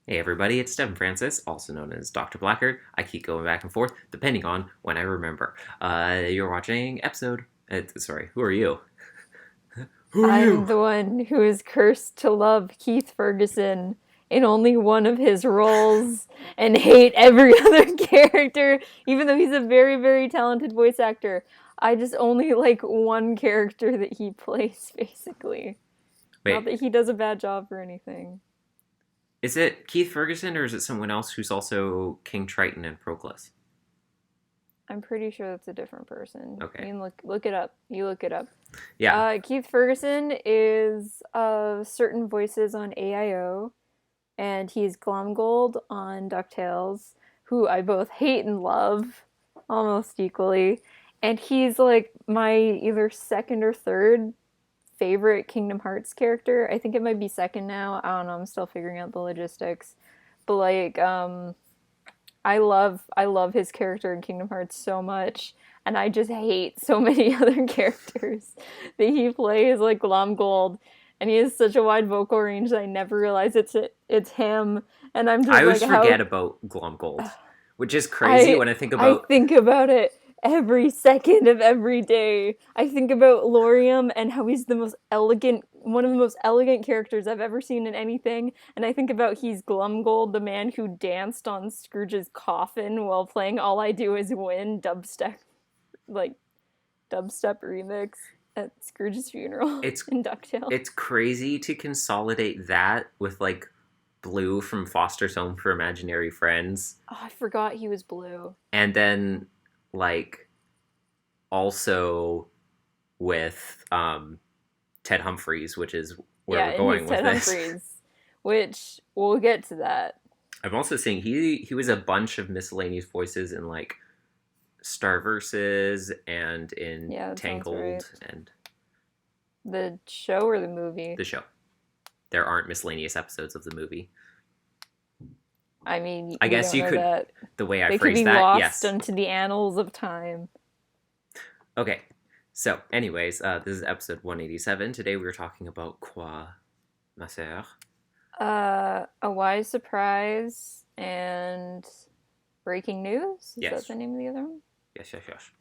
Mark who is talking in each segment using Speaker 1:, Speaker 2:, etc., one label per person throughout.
Speaker 1: Hey everybody, it's Devin Francis, also known as Dr. Blackard. I keep going back and forth depending on when I remember. You're watching episode. Sorry, who are you? Who are
Speaker 2: I'm
Speaker 1: you?
Speaker 2: the one who is cursed to love Keith Ferguson in only one of his roles and hate every other character, even though he's a very, very talented voice actor. I just only like one character that he plays, basically. Not
Speaker 1: Wait,
Speaker 2: that he does a bad job or anything.
Speaker 1: is it Keith Ferguson or is it someone else who's also King Triton and Proclus?
Speaker 2: I'm pretty sure that's a different person. You
Speaker 1: Okay,
Speaker 2: can look it up. You look it up.
Speaker 1: yeah.
Speaker 2: Keith Ferguson is certain voices on AIO, and he's Glomgold on DuckTales, who I both hate and love almost equally. And he's like my either second or third favorite Kingdom Hearts character. I think it might be second now. I don't know. I'm still figuring out the logistics. But I love his character in Kingdom Hearts so much, and I just hate so many other characters that he plays, like Glomgold, and he has such a wide vocal range that I never realize it's him, and I'm
Speaker 1: I
Speaker 2: just
Speaker 1: always
Speaker 2: like
Speaker 1: forget
Speaker 2: how
Speaker 1: about Glomgold, which is crazy
Speaker 2: I
Speaker 1: when I think
Speaker 2: I
Speaker 1: about.
Speaker 2: think about it every second of every day. I think about Lorium and how he's the most elegant, one of the most elegant characters I've ever seen in anything. And I think about he's Glumgold, the man who danced on Scrooge's coffin while playing "All I Do Is Win" like dubstep remix at Scrooge's funeral
Speaker 1: It's
Speaker 2: in Ducktales.
Speaker 1: it's crazy to consolidate that with like Blue from Foster's Home for Imaginary Friends,
Speaker 2: Oh, I forgot he was blue.
Speaker 1: and then like also with Ted Humphries, which is where
Speaker 2: Yeah,
Speaker 1: we're
Speaker 2: and his
Speaker 1: going with
Speaker 2: Ted
Speaker 1: this.
Speaker 2: Humphries, which we'll get to that.
Speaker 1: I'm also seeing he was a bunch of miscellaneous voices in like Star Versus and in
Speaker 2: Yeah, that sounds right.
Speaker 1: Tangled and
Speaker 2: The show or the movie?
Speaker 1: the show. There aren't miscellaneous episodes of the movie.
Speaker 2: I mean,
Speaker 1: I
Speaker 2: we
Speaker 1: guess
Speaker 2: don't
Speaker 1: you
Speaker 2: know
Speaker 1: could,
Speaker 2: that.
Speaker 1: the way I
Speaker 2: They could
Speaker 1: phrased
Speaker 2: be
Speaker 1: that,
Speaker 2: lost
Speaker 1: yes.
Speaker 2: into the annals of time.
Speaker 1: Okay, so anyways, this is episode 187. Today we were talking about Quoi, ma sœur.
Speaker 2: A Wise Surprise and Breaking News? Is that
Speaker 1: Yes,
Speaker 2: the name of the other one?
Speaker 1: yes, yes, yes.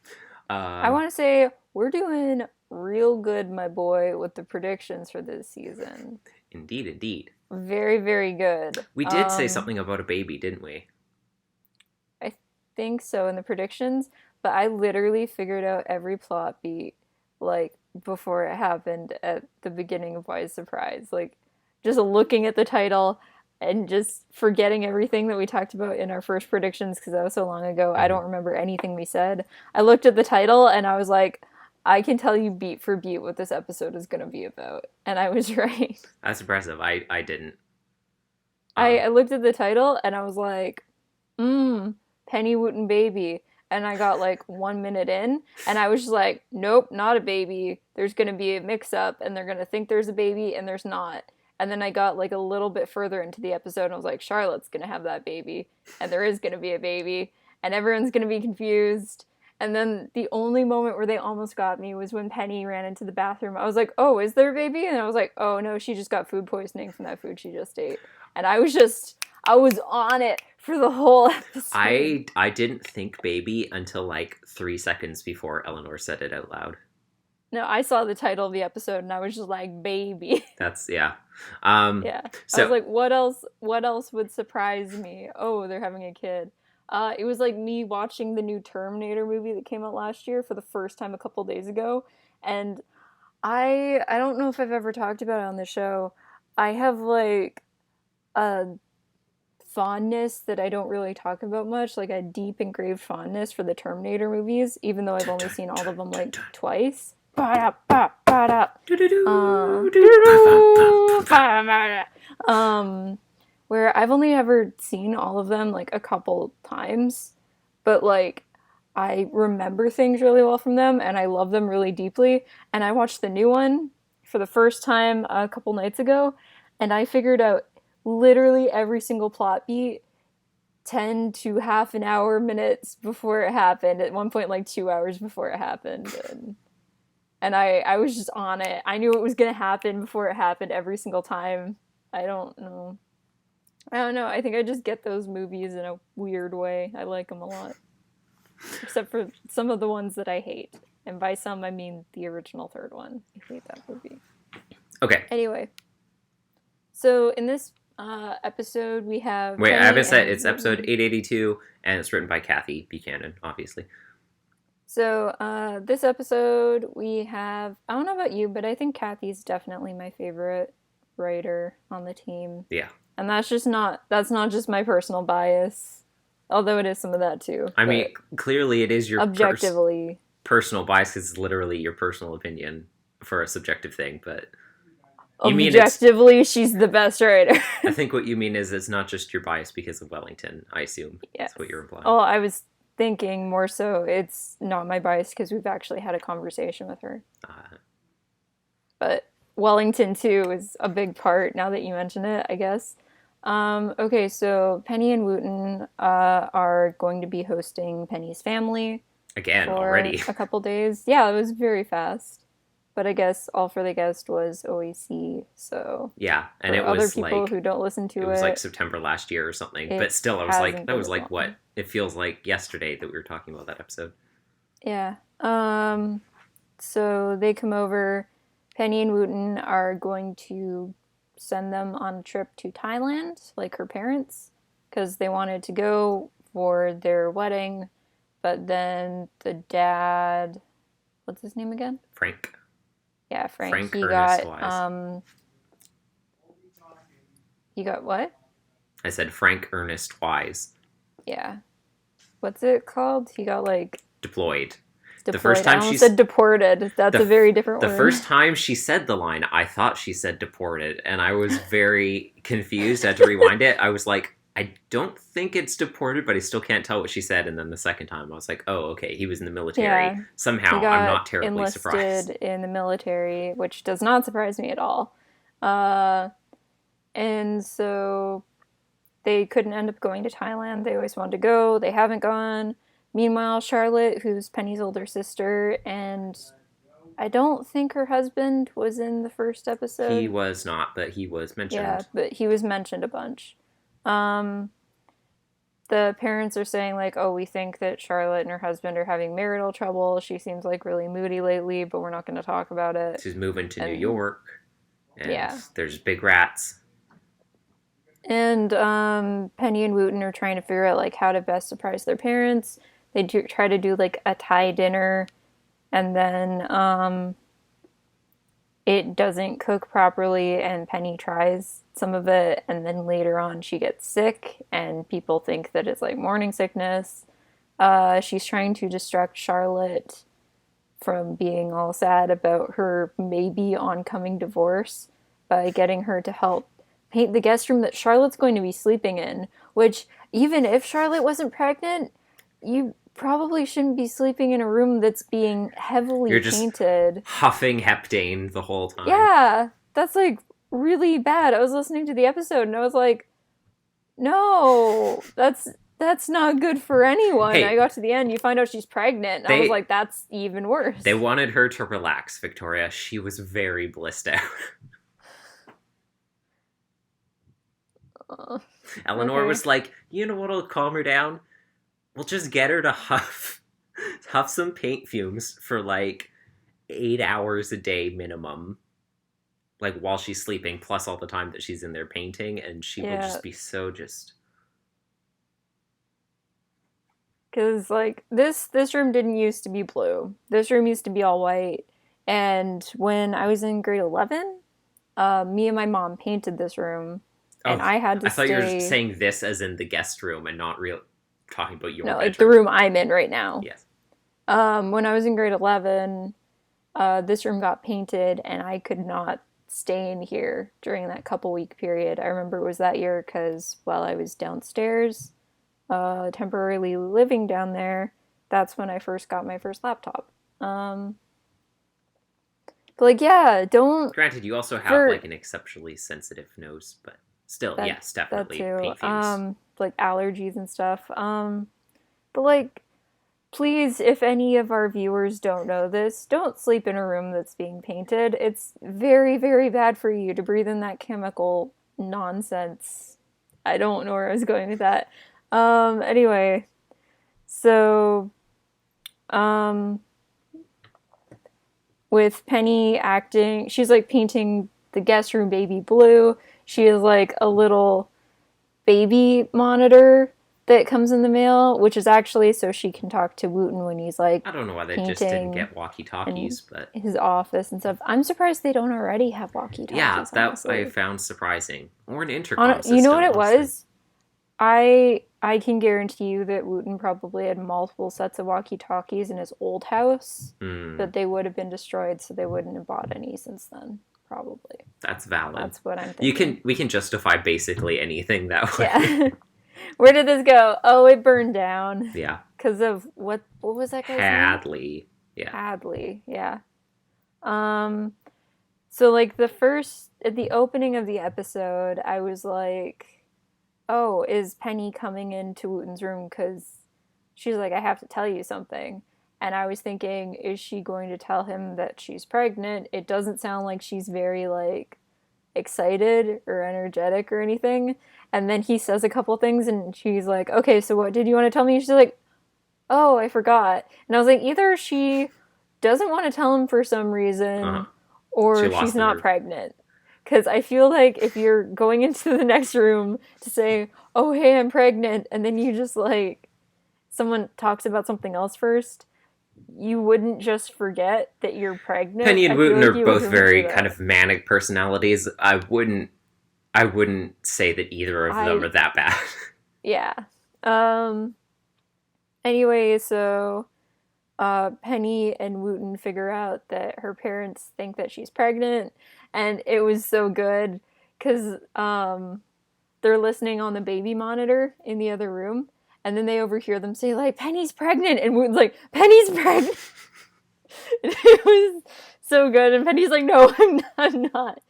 Speaker 2: I
Speaker 1: Um,
Speaker 2: want to say we're doing real good, my boy, with the predictions for this season.
Speaker 1: Indeed, indeed.
Speaker 2: Very, very good.
Speaker 1: We did say something about a baby, didn't we?
Speaker 2: I think so in the predictions, but I literally figured out every plot beat like before it happened at the beginning of Wise Surprise. Like just looking at the title and just forgetting everything that we talked about in our first predictions because that was so long ago. I
Speaker 1: Mm-hmm.
Speaker 2: don't remember anything we said. I looked at the title and I was like, I can tell you beat for beat what this episode is going to be about. And I was right.
Speaker 1: That's impressive. I didn't.
Speaker 2: I
Speaker 1: Um,
Speaker 2: looked at the title and I was like, Penny Wooten baby. And I got like 1 minute in, and I was just like, nope, not a baby. There's gonna be a mix up, and they're gonna think there's a baby, and there's not. And then I got like a little bit further into the episode, and I was like, Charlotte's gonna have that baby, and there is gonna be a baby, and everyone's gonna be confused. And then the only moment where they almost got me was when Penny ran into the bathroom. I was like, oh, is there a baby? And I was like, oh no, she just got food poisoning from that food she just ate. And I was on it for the whole episode.
Speaker 1: I didn't think baby until like 3 seconds before Eleanor said it out loud.
Speaker 2: No, I saw the title of the episode and I was just like, baby.
Speaker 1: That's yeah. Um,
Speaker 2: Yeah. I was
Speaker 1: so
Speaker 2: like, what else would surprise me? Oh, they're having a kid. It was like me watching the new Terminator movie that came out last year for the first time a couple days ago. And I don't know if I've ever talked about it on the show. I have like a fondness that I don't really talk about much, like a deep engraved fondness for the Terminator movies, even though I've only seen all of them like twice. Um, where I've only ever seen all of them like a couple times, but like I remember things really well from them and I love them really deeply. And I watched the new one for the first time a couple nights ago, and I figured out literally every single plot beat 10 to half an hour minutes before it happened. At one point, like 2 hours before it happened. And I was just on it. I knew it was going to happen before it happened every single time. I don't know. I don't know. I think I just get those movies in a weird way. I like them a lot. Except for some of the ones that I hate. And by some, I mean the original third one. I hate that movie.
Speaker 1: Okay.
Speaker 2: Anyway, so in this episode, we have
Speaker 1: Wait, I
Speaker 2: Penny
Speaker 1: haven't said
Speaker 2: and
Speaker 1: it's episode
Speaker 2: Wooten.
Speaker 1: 882, and it's written by Kathy Buchanan, obviously.
Speaker 2: So this episode, we have, I don't know about you, but I think Kathy's definitely my favorite writer on the team.
Speaker 1: Yeah.
Speaker 2: And that's not just my personal bias, although it is some of that too.
Speaker 1: I mean, clearly it is your
Speaker 2: objectively,
Speaker 1: personal bias because it's literally your personal opinion for a subjective thing, but
Speaker 2: objectively, she's the best writer.
Speaker 1: I think what you mean is it's not just your bias because of Wellington, I assume.
Speaker 2: Yes.
Speaker 1: That's what you're implying.
Speaker 2: Oh, I was thinking more so it's not my bias because we've actually had a conversation with her. But Wellington, too, is a big part now that you mention it, I guess. Okay, so Penny and Wooten are going to be hosting Penny's family.
Speaker 1: Again,
Speaker 2: for
Speaker 1: already.
Speaker 2: a couple days. Yeah, it was very fast. But I guess all for the guest was OAC, so...
Speaker 1: Yeah, and it
Speaker 2: was other people
Speaker 1: like...
Speaker 2: who don't listen to it...
Speaker 1: It was like September last year or something. But still, I was like, that was like, what? It feels like yesterday that we were talking about that episode.
Speaker 2: Yeah. So they come over. Penny and Wooten are going to send them on a trip to Thailand, like her parents, because they wanted to go for their wedding, but then the dad... What's his name again?
Speaker 1: Frank.
Speaker 2: Yeah, Frank. He
Speaker 1: Ernest
Speaker 2: got
Speaker 1: Wise.
Speaker 2: He got what?
Speaker 1: I said Frank Ernest Wise.
Speaker 2: Yeah. What's it called? He got like
Speaker 1: deployed.
Speaker 2: The first time she said deported. That's a very different word.
Speaker 1: The first time she said the line, I thought she said deported, and I was very confused. I had to rewind it. I was like, I don't think it's deported, but I still can't tell what she said. And then the second time, I was like, oh, okay, he was in the military. Yeah. Somehow, I'm not terribly surprised.
Speaker 2: In the military, which does not surprise me at all. And so they couldn't end up going to Thailand. They always wanted to go. They haven't gone. Meanwhile, Charlotte, who's Penny's older sister, and I don't think her husband was in the first episode.
Speaker 1: He was not, but he was mentioned.
Speaker 2: Yeah, but he was mentioned a bunch. The parents are saying, like, oh, we think that Charlotte and her husband are having marital trouble. She seems, like, really moody lately, but we're not going to talk about it.
Speaker 1: She's moving to New York, and there's big rats.
Speaker 2: And Penny and Wooten are trying to figure out, like, how to best surprise their parents. They try to do, like, a Thai dinner, and then it doesn't cook properly, and Penny tries some of it, and then later on she gets sick, and people think that it's, like, morning sickness. She's trying to distract Charlotte from being all sad about her maybe oncoming divorce by getting her to help paint the guest room that Charlotte's going to be sleeping in, which, even if Charlotte wasn't pregnant, you probably shouldn't be sleeping in a room that's being heavily painted.
Speaker 1: Huffing heptane the whole time.
Speaker 2: Yeah, that's, like, really bad. I was listening to the episode, and I was like, no, that's not good for anyone. Hey, I got to the end, you find out she's pregnant, and I was like, that's even worse.
Speaker 1: They wanted her to relax, Victoria. She was very blissed out. Eleanor was like, you know what'll calm her down? We'll just get her to huff some paint fumes for like 8 hours a day minimum, like while she's sleeping, plus all the time that she's in there painting, and she will just be so just.
Speaker 2: Because like this room didn't used to be blue. This room used to be all white, and when I was in grade 11, me and my mom painted this room. And I had to stay...
Speaker 1: I thought you were saying this as in the guest room and not talking about your bedroom.
Speaker 2: Like the room I'm in right now.
Speaker 1: Yes.
Speaker 2: When I was in grade 11, this room got painted, and I could not stay in here during that couple-week period. I remember it was that year because while I was downstairs, temporarily living down there, that's when I first got my first laptop. But, like, yeah, don't...
Speaker 1: Granted, you also have, like, an exceptionally sensitive nose, but... Still, yes, definitely.
Speaker 2: That too.
Speaker 1: Paint fumes.
Speaker 2: Like allergies and stuff. But like, please, if any of our viewers don't know this, don't sleep in a room that's being painted. It's very, very bad for you to breathe in that chemical nonsense. I don't know where I was going with that. Anyway, so um, with Penny acting, she's like painting the guest room baby blue. She has like a little baby monitor that comes in the mail, which is actually so she can talk to Wooten when he's like
Speaker 1: I don't know why they just didn't
Speaker 2: painting
Speaker 1: get walkie-talkies, but
Speaker 2: in his office and stuff. I'm surprised they don't already have walkie-talkies.
Speaker 1: yeah, that
Speaker 2: Honestly.
Speaker 1: I found surprising. Or an intercom system.
Speaker 2: You know what it
Speaker 1: honestly.
Speaker 2: was? I can guarantee you that Wooten probably had multiple sets of walkie-talkies in his old house, but they would have been destroyed, so they wouldn't have bought any since then. Probably.
Speaker 1: That's valid.
Speaker 2: That's what I'm thinking.
Speaker 1: We can justify basically anything that way.
Speaker 2: Yeah. Where did this go? Oh, it burned down.
Speaker 1: Yeah.
Speaker 2: Because of what was that guy's
Speaker 1: Hadley.
Speaker 2: name?
Speaker 1: Yeah.
Speaker 2: Hadley, yeah. So like at the opening of the episode, I was like, oh, is Penny coming into Wooten's room? Because she's like, I have to tell you something. And I was thinking, is she going to tell him that she's pregnant? It doesn't sound like she's very like excited or energetic or anything. And then he says a couple things and she's like, okay, so what did you want to tell me? She's like, oh, I forgot. And I was like, either she doesn't want to tell him for some reason or she's not pregnant. Because I feel like if you're going into the next room to say, oh, hey, I'm pregnant, and then you just like, someone talks about something else first, you wouldn't just forget that you're pregnant.
Speaker 1: Penny and Wooten are both very kind of manic personalities. I wouldn't say that either of them are that bad.
Speaker 2: Yeah. Anyway, so Penny and Wooten figure out that her parents think that she's pregnant, and it was so good because they're listening on the baby monitor in the other room, and then they overhear them say like, Penny's pregnant, and Wooten's like, Penny's pregnant. And it was so good, and Penny's like, no, I'm not.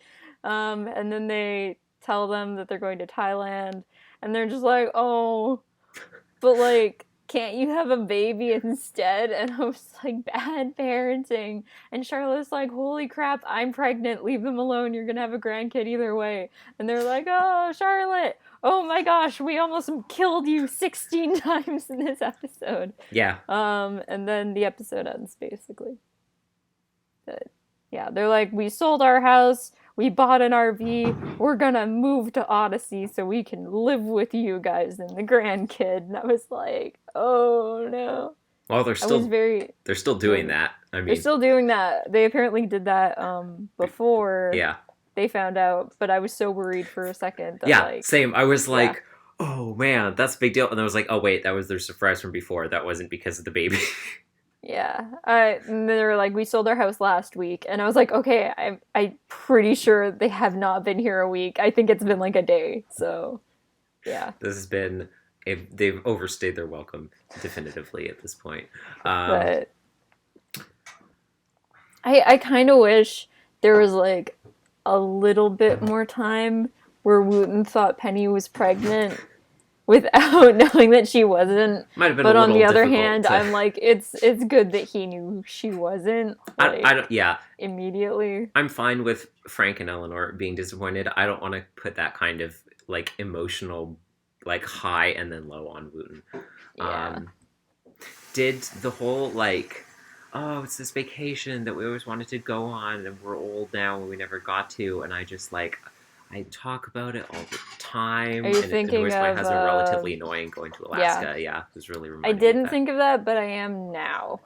Speaker 2: And then they tell them that they're going to Thailand, and they're just like, oh, but like, can't you have a baby instead? And I was like, bad parenting. And Charlotte's like, holy crap, I'm pregnant. Leave them alone. You're going to have a grandkid either way. And they're like, oh, Charlotte, oh my gosh, we almost killed you 16 times in this episode.
Speaker 1: Yeah.
Speaker 2: And then the episode ends, basically. But, yeah, they're like, we sold our house. We bought an RV. We're gonna move to Odyssey so we can live with you guys and the grandkid. And I was like, oh no.
Speaker 1: Well, they're still doing that. I mean,
Speaker 2: they're still doing that. They apparently did that before.
Speaker 1: Yeah.
Speaker 2: They found out, but I was so worried for a second. That,
Speaker 1: yeah, same. I was like, oh man, that's a big deal. And I was like, oh wait, that was their surprise from before. That wasn't because of the baby.
Speaker 2: Yeah, and they were like, we sold our house last week, and I was like, okay, I'm pretty sure they have not been here a week. I think it's been like a day, so yeah.
Speaker 1: This has been they've overstayed their welcome definitively at this point.
Speaker 2: But I kind of wish there was like a little bit more time where Wooten thought Penny was pregnant without knowing that she wasn't.
Speaker 1: Might have been
Speaker 2: but
Speaker 1: a
Speaker 2: on the other
Speaker 1: difficult
Speaker 2: hand, I'm like, it's good that he knew she wasn't. Like,
Speaker 1: I don't. Yeah.
Speaker 2: Immediately.
Speaker 1: I'm fine with Frank and Eleanor being disappointed. I don't want to put that kind of like emotional, like high and then low on Wooten.
Speaker 2: Yeah.
Speaker 1: Did the whole like, oh, it's this vacation that we always wanted to go on, and we're old now and we never got to, and I just like. I talk about it all the time.
Speaker 2: Are you thinking
Speaker 1: it was my
Speaker 2: of,
Speaker 1: husband relatively annoying going to Alaska. Yeah, it was really reminding
Speaker 2: I didn't think of that, but I am now.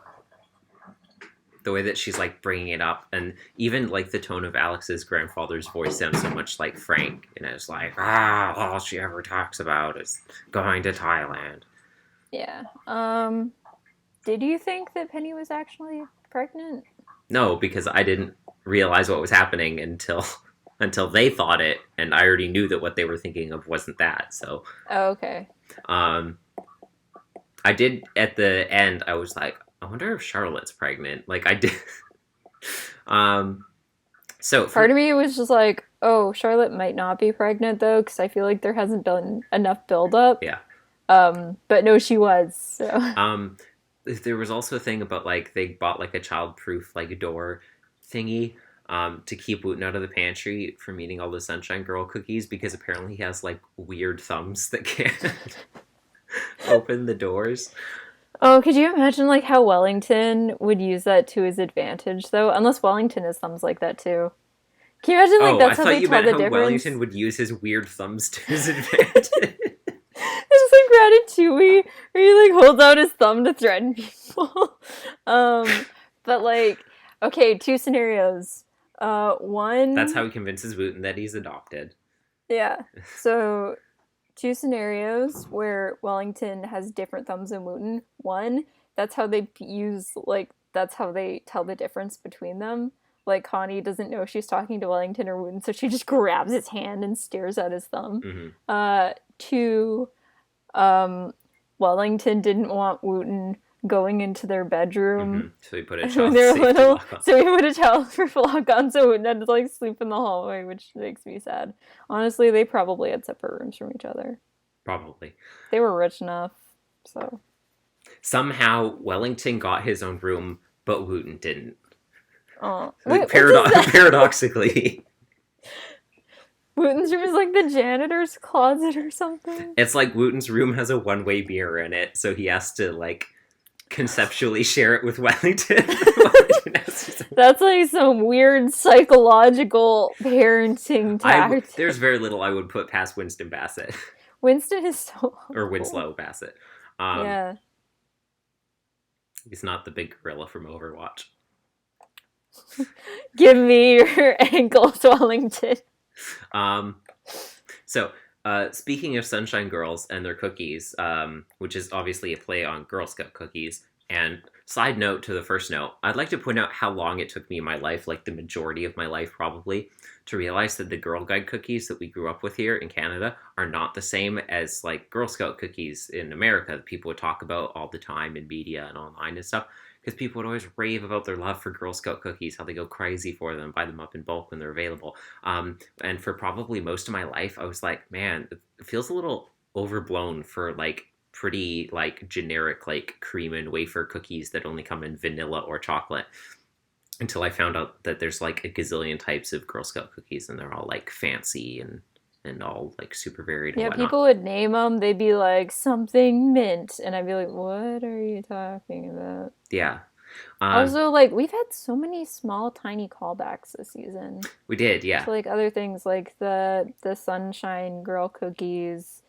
Speaker 1: The way that she's like bringing it up, and even like the tone of Alex's grandfather's voice sounds so much like Frank, and it's like, all she ever talks about is going to Thailand.
Speaker 2: Yeah. Did you think that Penny was actually pregnant?
Speaker 1: No, because I didn't realize what was happening until they thought it, and I already knew that what they were thinking of wasn't that. So.
Speaker 2: Oh, okay.
Speaker 1: I did at the end. I was like, I wonder if Charlotte's pregnant. Like I did. So
Speaker 2: part of me was just like, oh, Charlotte might not be pregnant though, because I feel like there hasn't been enough buildup.
Speaker 1: Yeah.
Speaker 2: But no, she was. So.
Speaker 1: There was also a thing about like they bought like a child-proof like door thingy. to keep Wooten out of the pantry from eating all the Sunshine Girl cookies because apparently he has like weird thumbs that can't open the doors.
Speaker 2: Oh, could you imagine like how Wellington would use that to his advantage though? Unless Wellington has thumbs like that too. Can you imagine like
Speaker 1: Oh, I
Speaker 2: that's how
Speaker 1: thought
Speaker 2: they
Speaker 1: you
Speaker 2: tell
Speaker 1: meant
Speaker 2: the
Speaker 1: how
Speaker 2: difference?
Speaker 1: Wellington would use his weird thumbs to his advantage.
Speaker 2: It's like Ratatouille, where he like holds out his thumb to threaten people. But like, okay, two scenarios.
Speaker 1: That's
Speaker 2: One,
Speaker 1: how he convinces Wooten that he's adopted.
Speaker 2: yeah. So two scenarios where Wellington has different thumbs than Wooten. One, that's how they use like that's how they tell the difference between them. Like Connie doesn't know she's talking to Wellington or Wooten, so she just grabs his hand and stares at his thumb.
Speaker 1: Mm-hmm.
Speaker 2: Two, um, Wellington didn't want Wooten going into their bedroom
Speaker 1: Mm-hmm. So he put a
Speaker 2: when
Speaker 1: child
Speaker 2: they were
Speaker 1: safety
Speaker 2: little,
Speaker 1: lock on.
Speaker 2: so he put a childproof lock on so Wooten had to like sleep in the hallway, which makes me sad. Honestly, they probably had separate rooms from each other.
Speaker 1: Probably.
Speaker 2: They were rich enough, so.
Speaker 1: Somehow Wellington got his own room, but Wooten didn't.
Speaker 2: Oh,
Speaker 1: Like,
Speaker 2: what does that-
Speaker 1: paradoxically.
Speaker 2: Wooten's room is like the janitor's closet or something.
Speaker 1: It's like Wooten's room has a one-way mirror in it, so he has to, like, conceptually share it with Wellington.
Speaker 2: That's like some weird psychological parenting tactic.
Speaker 1: There's very little I would put past Winston Bassett.
Speaker 2: Winston is so
Speaker 1: Or Winslow Bassett.
Speaker 2: Yeah.
Speaker 1: He's not the big gorilla from Overwatch.
Speaker 2: Give me your ankles, Wellington.
Speaker 1: So, speaking of Sunshine Girls and their cookies, which is obviously a play on Girl Scout cookies, and side note to the first note, I'd like to point out how long it took me in my life, like the majority of my life probably, to realize that the Girl Guide cookies that we grew up with here in Canada are not the same as like Girl Scout cookies in America that people would talk about all the time in media and online and stuff. Because people would always rave about their love for Girl Scout cookies, how they go crazy for them, buy them up in bulk when they're available. And for probably most of my life, I was like, man, it feels a little overblown for like pretty like generic like cream and wafer cookies that only come in vanilla or chocolate. Until I found out that there's like a gazillion types of Girl Scout cookies, and they're all like fancy and all like super varied. And
Speaker 2: Yeah,
Speaker 1: whatnot.
Speaker 2: people would name them. They'd be like something mint, and I'd be like, "What are you talking about?"
Speaker 1: Yeah.
Speaker 2: Also, like we've had so many small, tiny callbacks this season.
Speaker 1: We did, yeah.
Speaker 2: To like other things, like the Sunshine Girl cookies,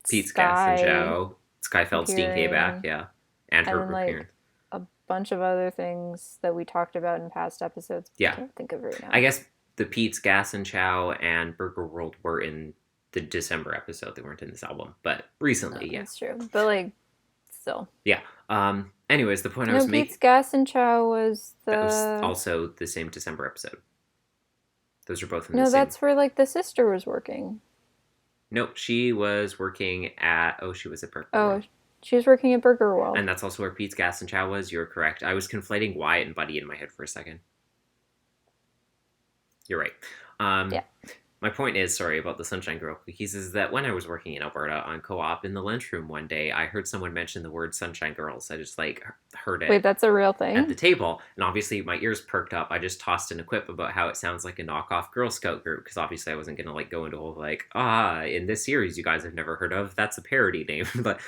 Speaker 1: Pete's Gas and
Speaker 2: Sky
Speaker 1: Chow, Sky Feldstein came back, yeah, and her
Speaker 2: then, like,
Speaker 1: appearance.
Speaker 2: a bunch of other things that we talked about in past episodes. But
Speaker 1: Yeah.
Speaker 2: I can't think of right now.
Speaker 1: I guess the Pete's Gas and Chow and Burger World were in the December episode. They weren't in this album, but recently, yeah.
Speaker 2: That's true. But like, still.
Speaker 1: Yeah. Anyways, the point I was making.
Speaker 2: Pete's Gas and Chow was the.
Speaker 1: That was also the same December episode. Those are both in the
Speaker 2: No,
Speaker 1: same.
Speaker 2: that's where like the sister was working.
Speaker 1: Nope, she was working at. Oh, she was at Burger
Speaker 2: Oh,
Speaker 1: World.
Speaker 2: she was working at Burger World.
Speaker 1: And that's also where Pete's Gas and Chow was. You're correct. I was conflating Wyatt and Buddy in my head for a second. You're right.
Speaker 2: Yeah.
Speaker 1: My point is, sorry about the Sunshine Girl cookies, is that when I was working in Alberta on co-op in the lunchroom one day, I heard someone mention the word Sunshine Girls. I just like heard it.
Speaker 2: Wait, that's a real thing?
Speaker 1: At the table, and obviously my ears perked up. I just tossed in a quip about how it sounds like a knockoff Girl Scout group, because obviously I wasn't gonna like go into a whole like, in this series you guys have never heard of, that's a parody name. But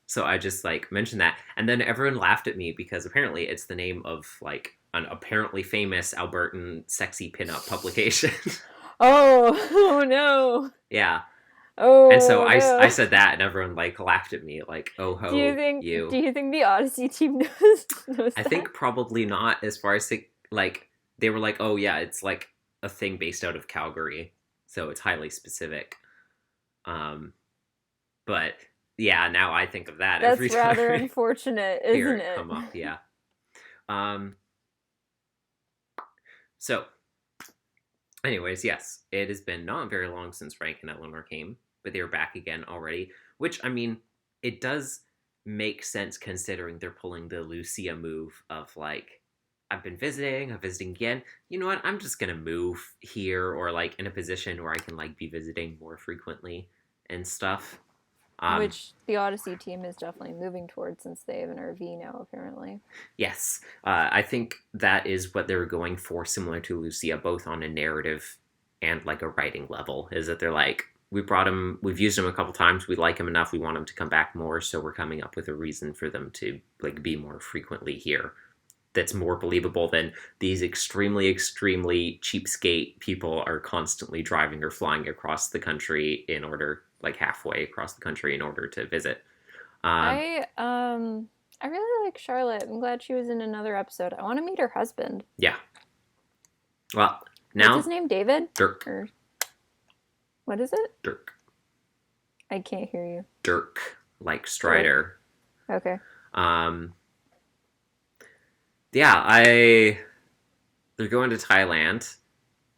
Speaker 1: so I just like mentioned that, and then everyone laughed at me because apparently it's the name of like an apparently famous Albertan sexy pinup publication.
Speaker 2: Oh no.
Speaker 1: Yeah.
Speaker 2: Oh.
Speaker 1: And so
Speaker 2: no.
Speaker 1: I said that, and everyone like laughed at me, like, "Oh ho,
Speaker 2: Do you think the Odyssey team knows
Speaker 1: I
Speaker 2: that?
Speaker 1: think probably not. As far as like, they were like, "Oh yeah, it's like a thing based out of Calgary, so it's highly specific." But yeah, now I think of that
Speaker 2: That's
Speaker 1: every time.
Speaker 2: rather unfortunate, isn't
Speaker 1: Hear
Speaker 2: it?
Speaker 1: come up, yeah. So, anyways, yes, it has been not very long since Frank and Eleanor came, but they're back again already, which, I mean, it does make sense considering they're pulling the Lucia move of, like, I'm visiting again. You know what? I'm just gonna move here, or, like, in a position where I can, like, be visiting more frequently and stuff.
Speaker 2: Which the Odyssey team is definitely moving towards since they have an RV now, apparently.
Speaker 1: Yes, I think that is what they're going for, similar to Lucia, both on a narrative and like a writing level. Is that they're like, we brought him, we've used him a couple times, we like him enough, we want him to come back more, so we're coming up with a reason for them to like be more frequently here. That's more believable than these extremely, extremely cheapskate people are constantly driving or flying across the country in order, like halfway across the country in order to visit. Um,
Speaker 2: I really like Charlotte. I'm glad she was in another episode. I want to meet her husband.
Speaker 1: yeah. Well,
Speaker 2: What's
Speaker 1: now
Speaker 2: his name? David?
Speaker 1: Dirk.
Speaker 2: Or what is it?
Speaker 1: Dirk.
Speaker 2: I can't hear you.
Speaker 1: Dirk, like Strider.
Speaker 2: Okay.
Speaker 1: Yeah, they're going to Thailand,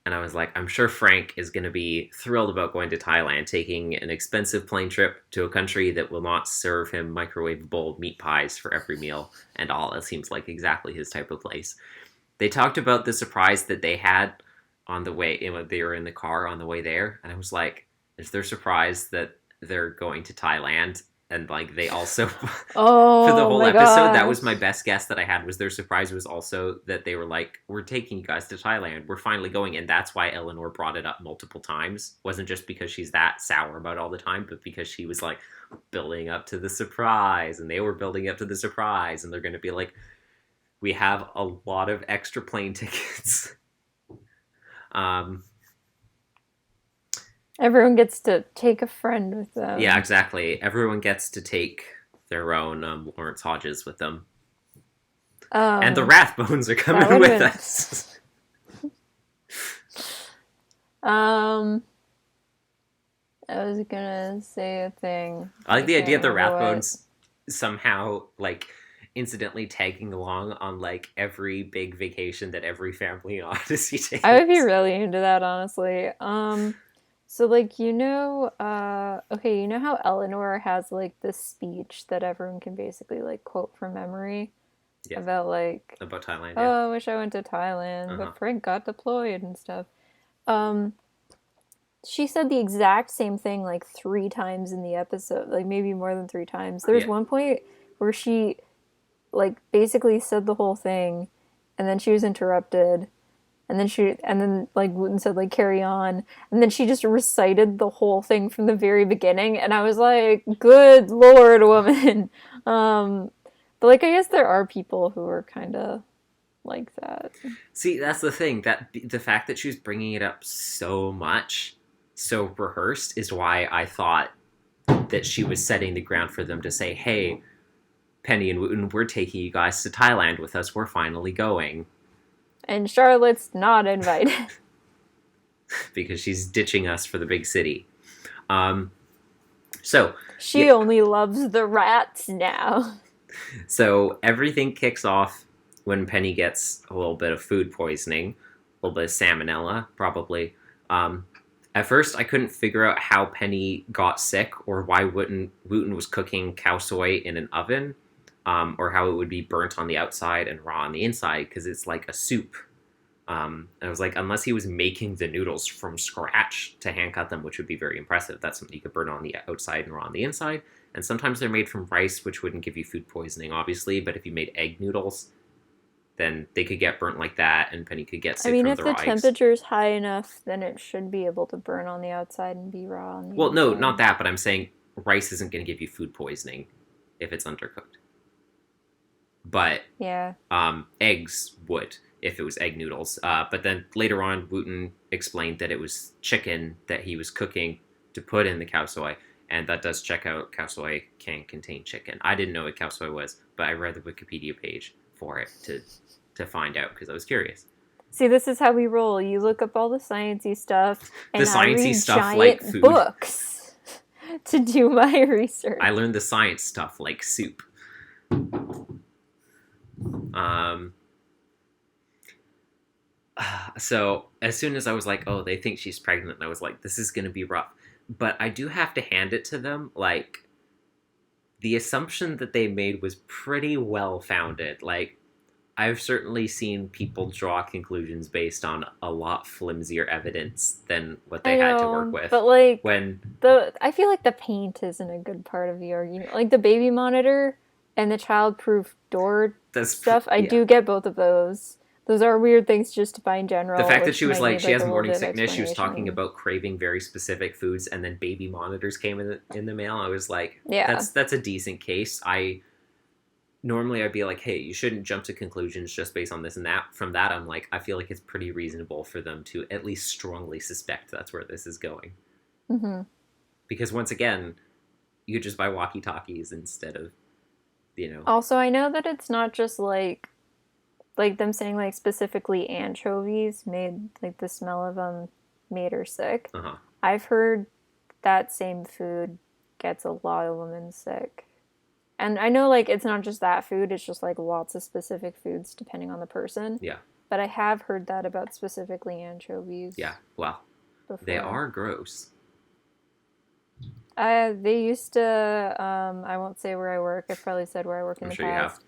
Speaker 1: and I was like, I'm sure Frank is going to be thrilled about going to Thailand, taking an expensive plane trip to a country that will not serve him microwavable meat pies for every meal and all. It seems like exactly his type of place. They talked about the surprise that they had on the way, they were in the car on the way there, and I was like, is their surprise that they're going to Thailand? And like they also
Speaker 2: Oh,
Speaker 1: for the whole
Speaker 2: my
Speaker 1: episode, that
Speaker 2: gosh.
Speaker 1: was my best guess that I had, was their surprise was also that they were like, we're taking you guys to Thailand, we're finally going. And that's why Eleanor brought it up multiple times. It wasn't just because she's that sour about all the time, but because she was like building up to the surprise, and they were building up to the surprise, and they're going to be like, we have a lot of extra plane tickets.
Speaker 2: Everyone gets to take a friend with them.
Speaker 1: Yeah, exactly. Everyone gets to take their own Lawrence Hodges with them. And the Rathbones are coming with
Speaker 2: been...
Speaker 1: us.
Speaker 2: I was gonna say a thing.
Speaker 1: I like the idea of the
Speaker 2: remember
Speaker 1: Rathbones somehow, like, incidentally tagging along on, like, every big vacation that every family in Odyssey takes.
Speaker 2: I would be really into that, honestly. So, like, okay, you know how Eleanor has, like, this speech that everyone can basically, like, quote from memory?
Speaker 1: Yes.
Speaker 2: About, like...
Speaker 1: About Thailand,
Speaker 2: Oh,
Speaker 1: yeah.
Speaker 2: I wish I went to Thailand, but Frank got deployed and stuff. She said the exact same thing, like, 3 times in the episode. Like, maybe more than 3 times. There's one point where she, like, basically said the whole thing, and then she was interrupted. And then like Wooten said, like, carry on. And then she just recited the whole thing from the very beginning. And I was like, good Lord, woman. But like, I guess there are people who are kind of like that.
Speaker 1: See, that's the thing. That the fact that she was bringing it up so much, so rehearsed, is why I thought that she was setting the ground for them to say, hey, Penny and Wooten, we're taking you guys to Thailand with us. We're finally going.
Speaker 2: And Charlotte's not invited.
Speaker 1: Because she's ditching us for the big city. So
Speaker 2: she only loves the rats now.
Speaker 1: So everything kicks off when Penny gets a little bit of food poisoning, a little bit of salmonella, probably. At first, I couldn't figure out how Penny got sick, or why Wooten was cooking cow soy in an oven. Or how it would be burnt on the outside and raw on the inside, because it's like a soup. And I was like, unless he was making the noodles from scratch to hand cut them, which would be very impressive. That's something you could burn on the outside and raw on the inside. And sometimes they're made from rice, which wouldn't give you food poisoning, obviously. But if you made egg noodles, then they could get burnt like that, and Penny could get sick from the rice.
Speaker 2: I mean, if the temperature's high enough, then it should be able to burn on the outside and be raw on the inside.
Speaker 1: Well, no, not that, but I'm saying rice isn't going to give you food poisoning if it's undercooked. But
Speaker 2: yeah,
Speaker 1: eggs would if it was egg noodles. But then later on, Wooten explained that it was chicken that he was cooking to put in the cow soy, and that does check out. Cow soy can contain chicken. I didn't know what cow soy was, but I read the Wikipedia page for it to find out because I was curious.
Speaker 2: See, this is how we roll. You look up all the sciencey stuff, and
Speaker 1: the sciencey
Speaker 2: I read
Speaker 1: stuff
Speaker 2: giant
Speaker 1: like food.
Speaker 2: Books to do my research.
Speaker 1: I learned the science stuff like soup. So as soon as I was like, oh, they think she's pregnant, I was like, this is going to be rough. But I do have to hand it to them. Like, the assumption that they made was pretty well founded. Like, I've certainly seen people draw conclusions based on a lot flimsier evidence than what they had to work with.
Speaker 2: But like
Speaker 1: when
Speaker 2: I feel like the paint isn't a good part of the argument. Like the baby monitor and the childproof door stuff, I do get both of those. Those are weird things to justify in general.
Speaker 1: The fact that she was like, she has
Speaker 2: a
Speaker 1: morning sickness, she was talking about craving very specific foods, and then baby monitors came in the mail. I was like, that's a decent case. Normally I'd be like, hey, you shouldn't jump to conclusions just based on this and that. From that, I'm like, I feel like it's pretty reasonable for them to at least strongly suspect that's where this is going.
Speaker 2: Mm-hmm.
Speaker 1: Because once again, you could just buy walkie-talkies instead of,
Speaker 2: Also, I know that it's not just like them saying like specifically anchovies made like the smell of them made her sick.
Speaker 1: Uh-huh.
Speaker 2: I've heard that same food gets a lot of women sick. And I know like it's not just that food, it's just like lots of specific foods depending on the person.
Speaker 1: Yeah.
Speaker 2: But I have heard that about specifically anchovies.
Speaker 1: Yeah, well, they are gross.
Speaker 2: They used to, I won't say where I work. I've probably said where I work in the past.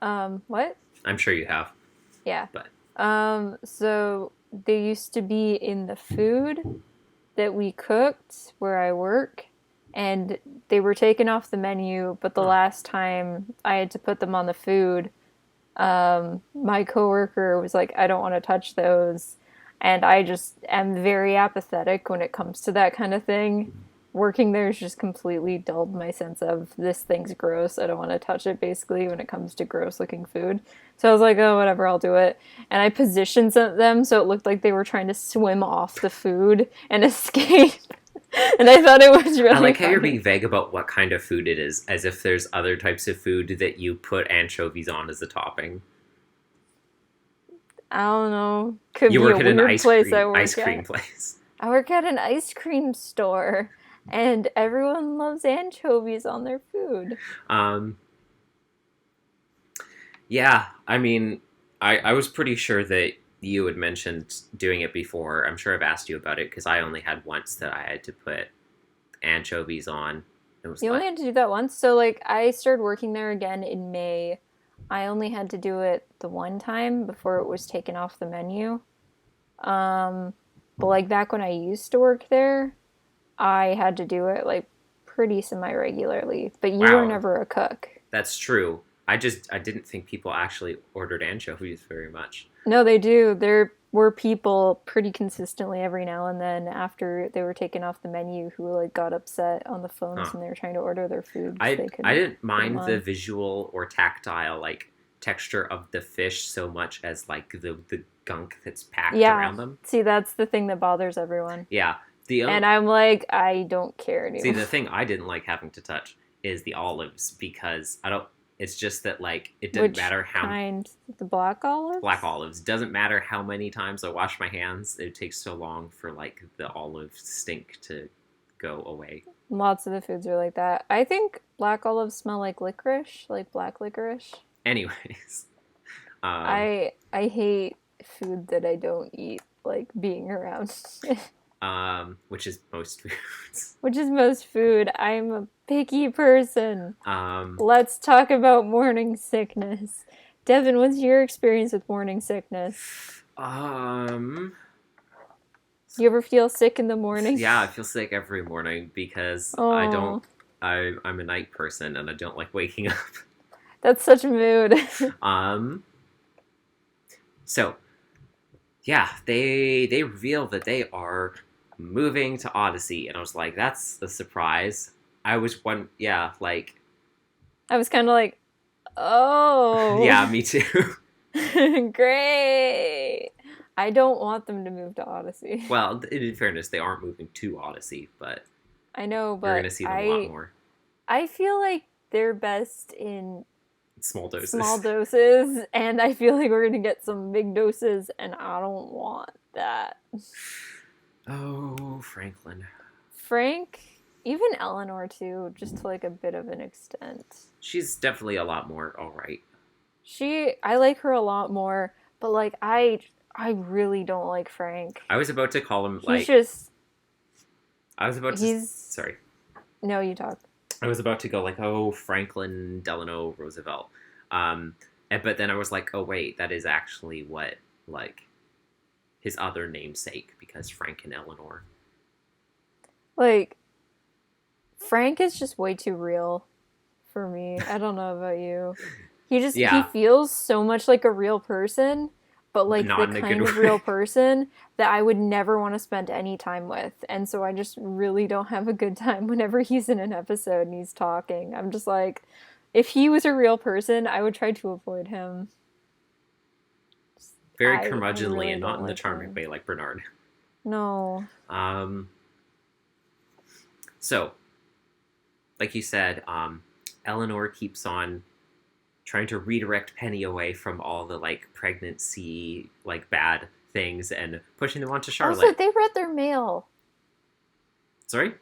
Speaker 1: You have.
Speaker 2: What?
Speaker 1: I'm sure you have.
Speaker 2: Yeah.
Speaker 1: But.
Speaker 2: So they used to be in the food that we cooked where I work, and they were taken off the menu, but the last time I had to put them on the food, my coworker was like, I don't want to touch those. And I just am very apathetic when it comes to that kind of thing. Working there has just completely dulled my sense of this thing's gross. I don't want to touch it, basically, when it comes to gross looking food. So I was like, oh, whatever, I'll do it. And I positioned them so it looked like they were trying to swim off the food and escape. And I thought it was really
Speaker 1: I like
Speaker 2: funny.
Speaker 1: how you're being vague about what kind of food it is, as if there's other types of food that you put anchovies on as a topping.
Speaker 2: I don't know. Could
Speaker 1: you
Speaker 2: be
Speaker 1: work
Speaker 2: a
Speaker 1: at an
Speaker 2: weird
Speaker 1: ice
Speaker 2: place
Speaker 1: cream,
Speaker 2: I work
Speaker 1: ice
Speaker 2: at.
Speaker 1: cream place.
Speaker 2: I work at an ice cream store, and everyone loves anchovies on their food.
Speaker 1: Yeah, I mean, I was pretty sure that you had mentioned doing it before. I'm sure I've asked you about it, because I only had once that I had to put anchovies on.
Speaker 2: You only had to do that once? So, like, I started working there again in May. I only had to do it the one time before it was taken off the menu. But, like, back when I used to work there, I had to do it, like, pretty semi-regularly. But you were never a cook.
Speaker 1: That's true. I didn't think people actually ordered anchovies very much.
Speaker 2: No, they do. There were people pretty consistently every now and then after they were taken off the menu who like got upset on the phones when they were trying to order their food.
Speaker 1: I didn't mind the visual or tactile like texture of the fish so much as like the gunk that's packed around them.
Speaker 2: See, that's the thing that bothers everyone.
Speaker 1: Yeah.
Speaker 2: And I'm like, I don't care anymore.
Speaker 1: See, the thing I didn't like having to touch is the olives, because it's just that, like, it doesn't matter how...
Speaker 2: Which kind? The black olives?
Speaker 1: Black olives. Doesn't matter how many times I wash my hands. It takes so long for, like, the olive stink to go away.
Speaker 2: Lots of the foods are like that. I think black olives smell like licorice, like black licorice.
Speaker 1: Anyways.
Speaker 2: I hate food that I don't eat, like, being around.
Speaker 1: Which is most foods.
Speaker 2: Which is most food. I'm a picky person. Let's talk about morning sickness. Devin, what's your experience with morning sickness?
Speaker 1: You
Speaker 2: ever feel sick in the morning?
Speaker 1: Yeah, I feel sick every morning because I'm a night person and I don't like waking up.
Speaker 2: That's such a mood.
Speaker 1: So, yeah, they reveal that they are moving to Odyssey, and I was like, that's a surprise. I was kind of like, oh.
Speaker 2: Yeah,
Speaker 1: me too.
Speaker 2: Great. I don't want them to move to Odyssey.
Speaker 1: Well, in fairness, they aren't moving to Odyssey, but
Speaker 2: I know, but
Speaker 1: you're going to see them a lot more.
Speaker 2: I feel like they're best in
Speaker 1: small
Speaker 2: doses, and I feel like we're going to get some big doses, and I don't want that.
Speaker 1: Oh, Franklin.
Speaker 2: Frank, even Eleanor too, just to like a bit of an extent.
Speaker 1: She's definitely a lot more alright.
Speaker 2: I like her a lot more, but like I really don't like Frank.
Speaker 1: I was about to call him sorry. No,
Speaker 2: you talk.
Speaker 1: I was about to go like, oh, Franklin Delano Roosevelt. But then I was like, oh wait, that is actually what, like, his other namesake, because Frank and Eleanor.
Speaker 2: Like, Frank is just way too real for me. I don't know about you. He
Speaker 1: Yeah,
Speaker 2: feels so much like a real person, but
Speaker 1: but
Speaker 2: like the
Speaker 1: not in a good
Speaker 2: kind of real
Speaker 1: way.
Speaker 2: person that I would never want to spend any time with. And so I just really don't have a good time whenever he's in an episode and he's talking. I'm just like, if he was a real person, I would try to avoid him.
Speaker 1: Very
Speaker 2: I
Speaker 1: curmudgeonly
Speaker 2: really
Speaker 1: and not
Speaker 2: don't
Speaker 1: in the
Speaker 2: like
Speaker 1: charming
Speaker 2: him.
Speaker 1: way like Bernard.
Speaker 2: No.
Speaker 1: Um, so, like you said, Eleanor keeps on trying to redirect Penny away from all the like pregnancy, like bad things, and pushing them onto
Speaker 2: Also,
Speaker 1: Charlotte.
Speaker 2: they read their mail.
Speaker 1: Sorry,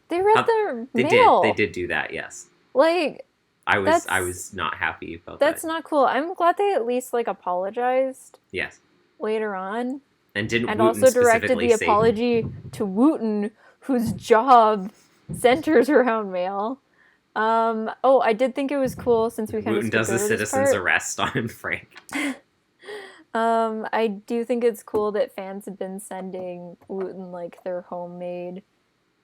Speaker 2: They read
Speaker 1: uh,
Speaker 2: their
Speaker 1: they
Speaker 2: mail.
Speaker 1: did do that. Yes,
Speaker 2: Like,
Speaker 1: I
Speaker 2: that's
Speaker 1: was not happy about that.
Speaker 2: that's not cool. I'm glad they at least like apologized
Speaker 1: Yes,
Speaker 2: later on.
Speaker 1: and didn't
Speaker 2: And
Speaker 1: Wooten
Speaker 2: also directed
Speaker 1: specifically
Speaker 2: the
Speaker 1: say
Speaker 2: apology to Wooten, whose job centers around mail. Oh, I did think it was cool since we kind of
Speaker 1: Wooten
Speaker 2: skipped
Speaker 1: does a
Speaker 2: over this
Speaker 1: citizen's
Speaker 2: part.
Speaker 1: arrest on Frank?
Speaker 2: I do think it's cool that fans have been sending Wooten like their homemade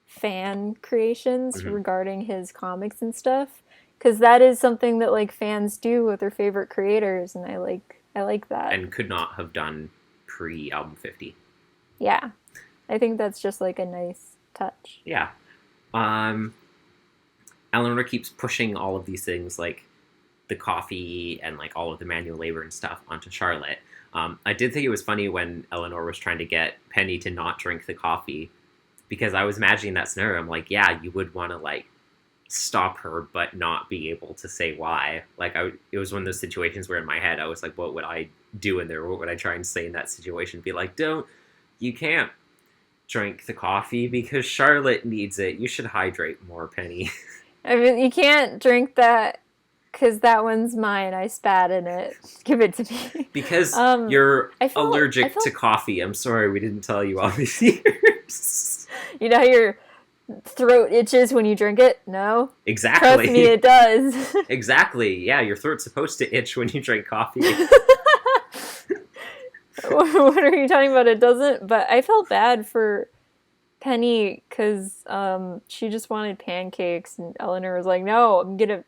Speaker 2: fan creations
Speaker 1: Hmm.
Speaker 2: regarding his comics and stuff, because that is something that like fans do with their favorite creators, and I like that.
Speaker 1: And could not have done pre album 50.
Speaker 2: Yeah, I think that's just like a nice touch.
Speaker 1: Yeah. Um, Eleanor keeps pushing all of these things like the coffee and like all of the manual labor and stuff onto Charlotte. I did think it was funny when Eleanor was trying to get Penny to not drink the coffee, because I was imagining that scenario. I'm like, yeah, you would want to like stop her, but not be able to say why. Like, it was one of those situations where in my head I was like, what would I do in there? What would I try and say in that situation? Be like, you can't drink the coffee because Charlotte needs it. You should hydrate more, Penny.
Speaker 2: I mean, you can't drink that because that one's mine. I spat in it. Give it to me.
Speaker 1: Because you're
Speaker 2: I
Speaker 1: allergic to
Speaker 2: felt,
Speaker 1: coffee. I'm sorry we didn't tell you all these years.
Speaker 2: you know how your throat itches when you drink it? No, trust me,
Speaker 1: Exactly.
Speaker 2: it does.
Speaker 1: Exactly. Yeah, your throat's supposed to itch when you drink coffee.
Speaker 2: What are you talking about? It doesn't. But I felt bad for Penny because she just wanted pancakes, and Eleanor was like, "No, I'm gonna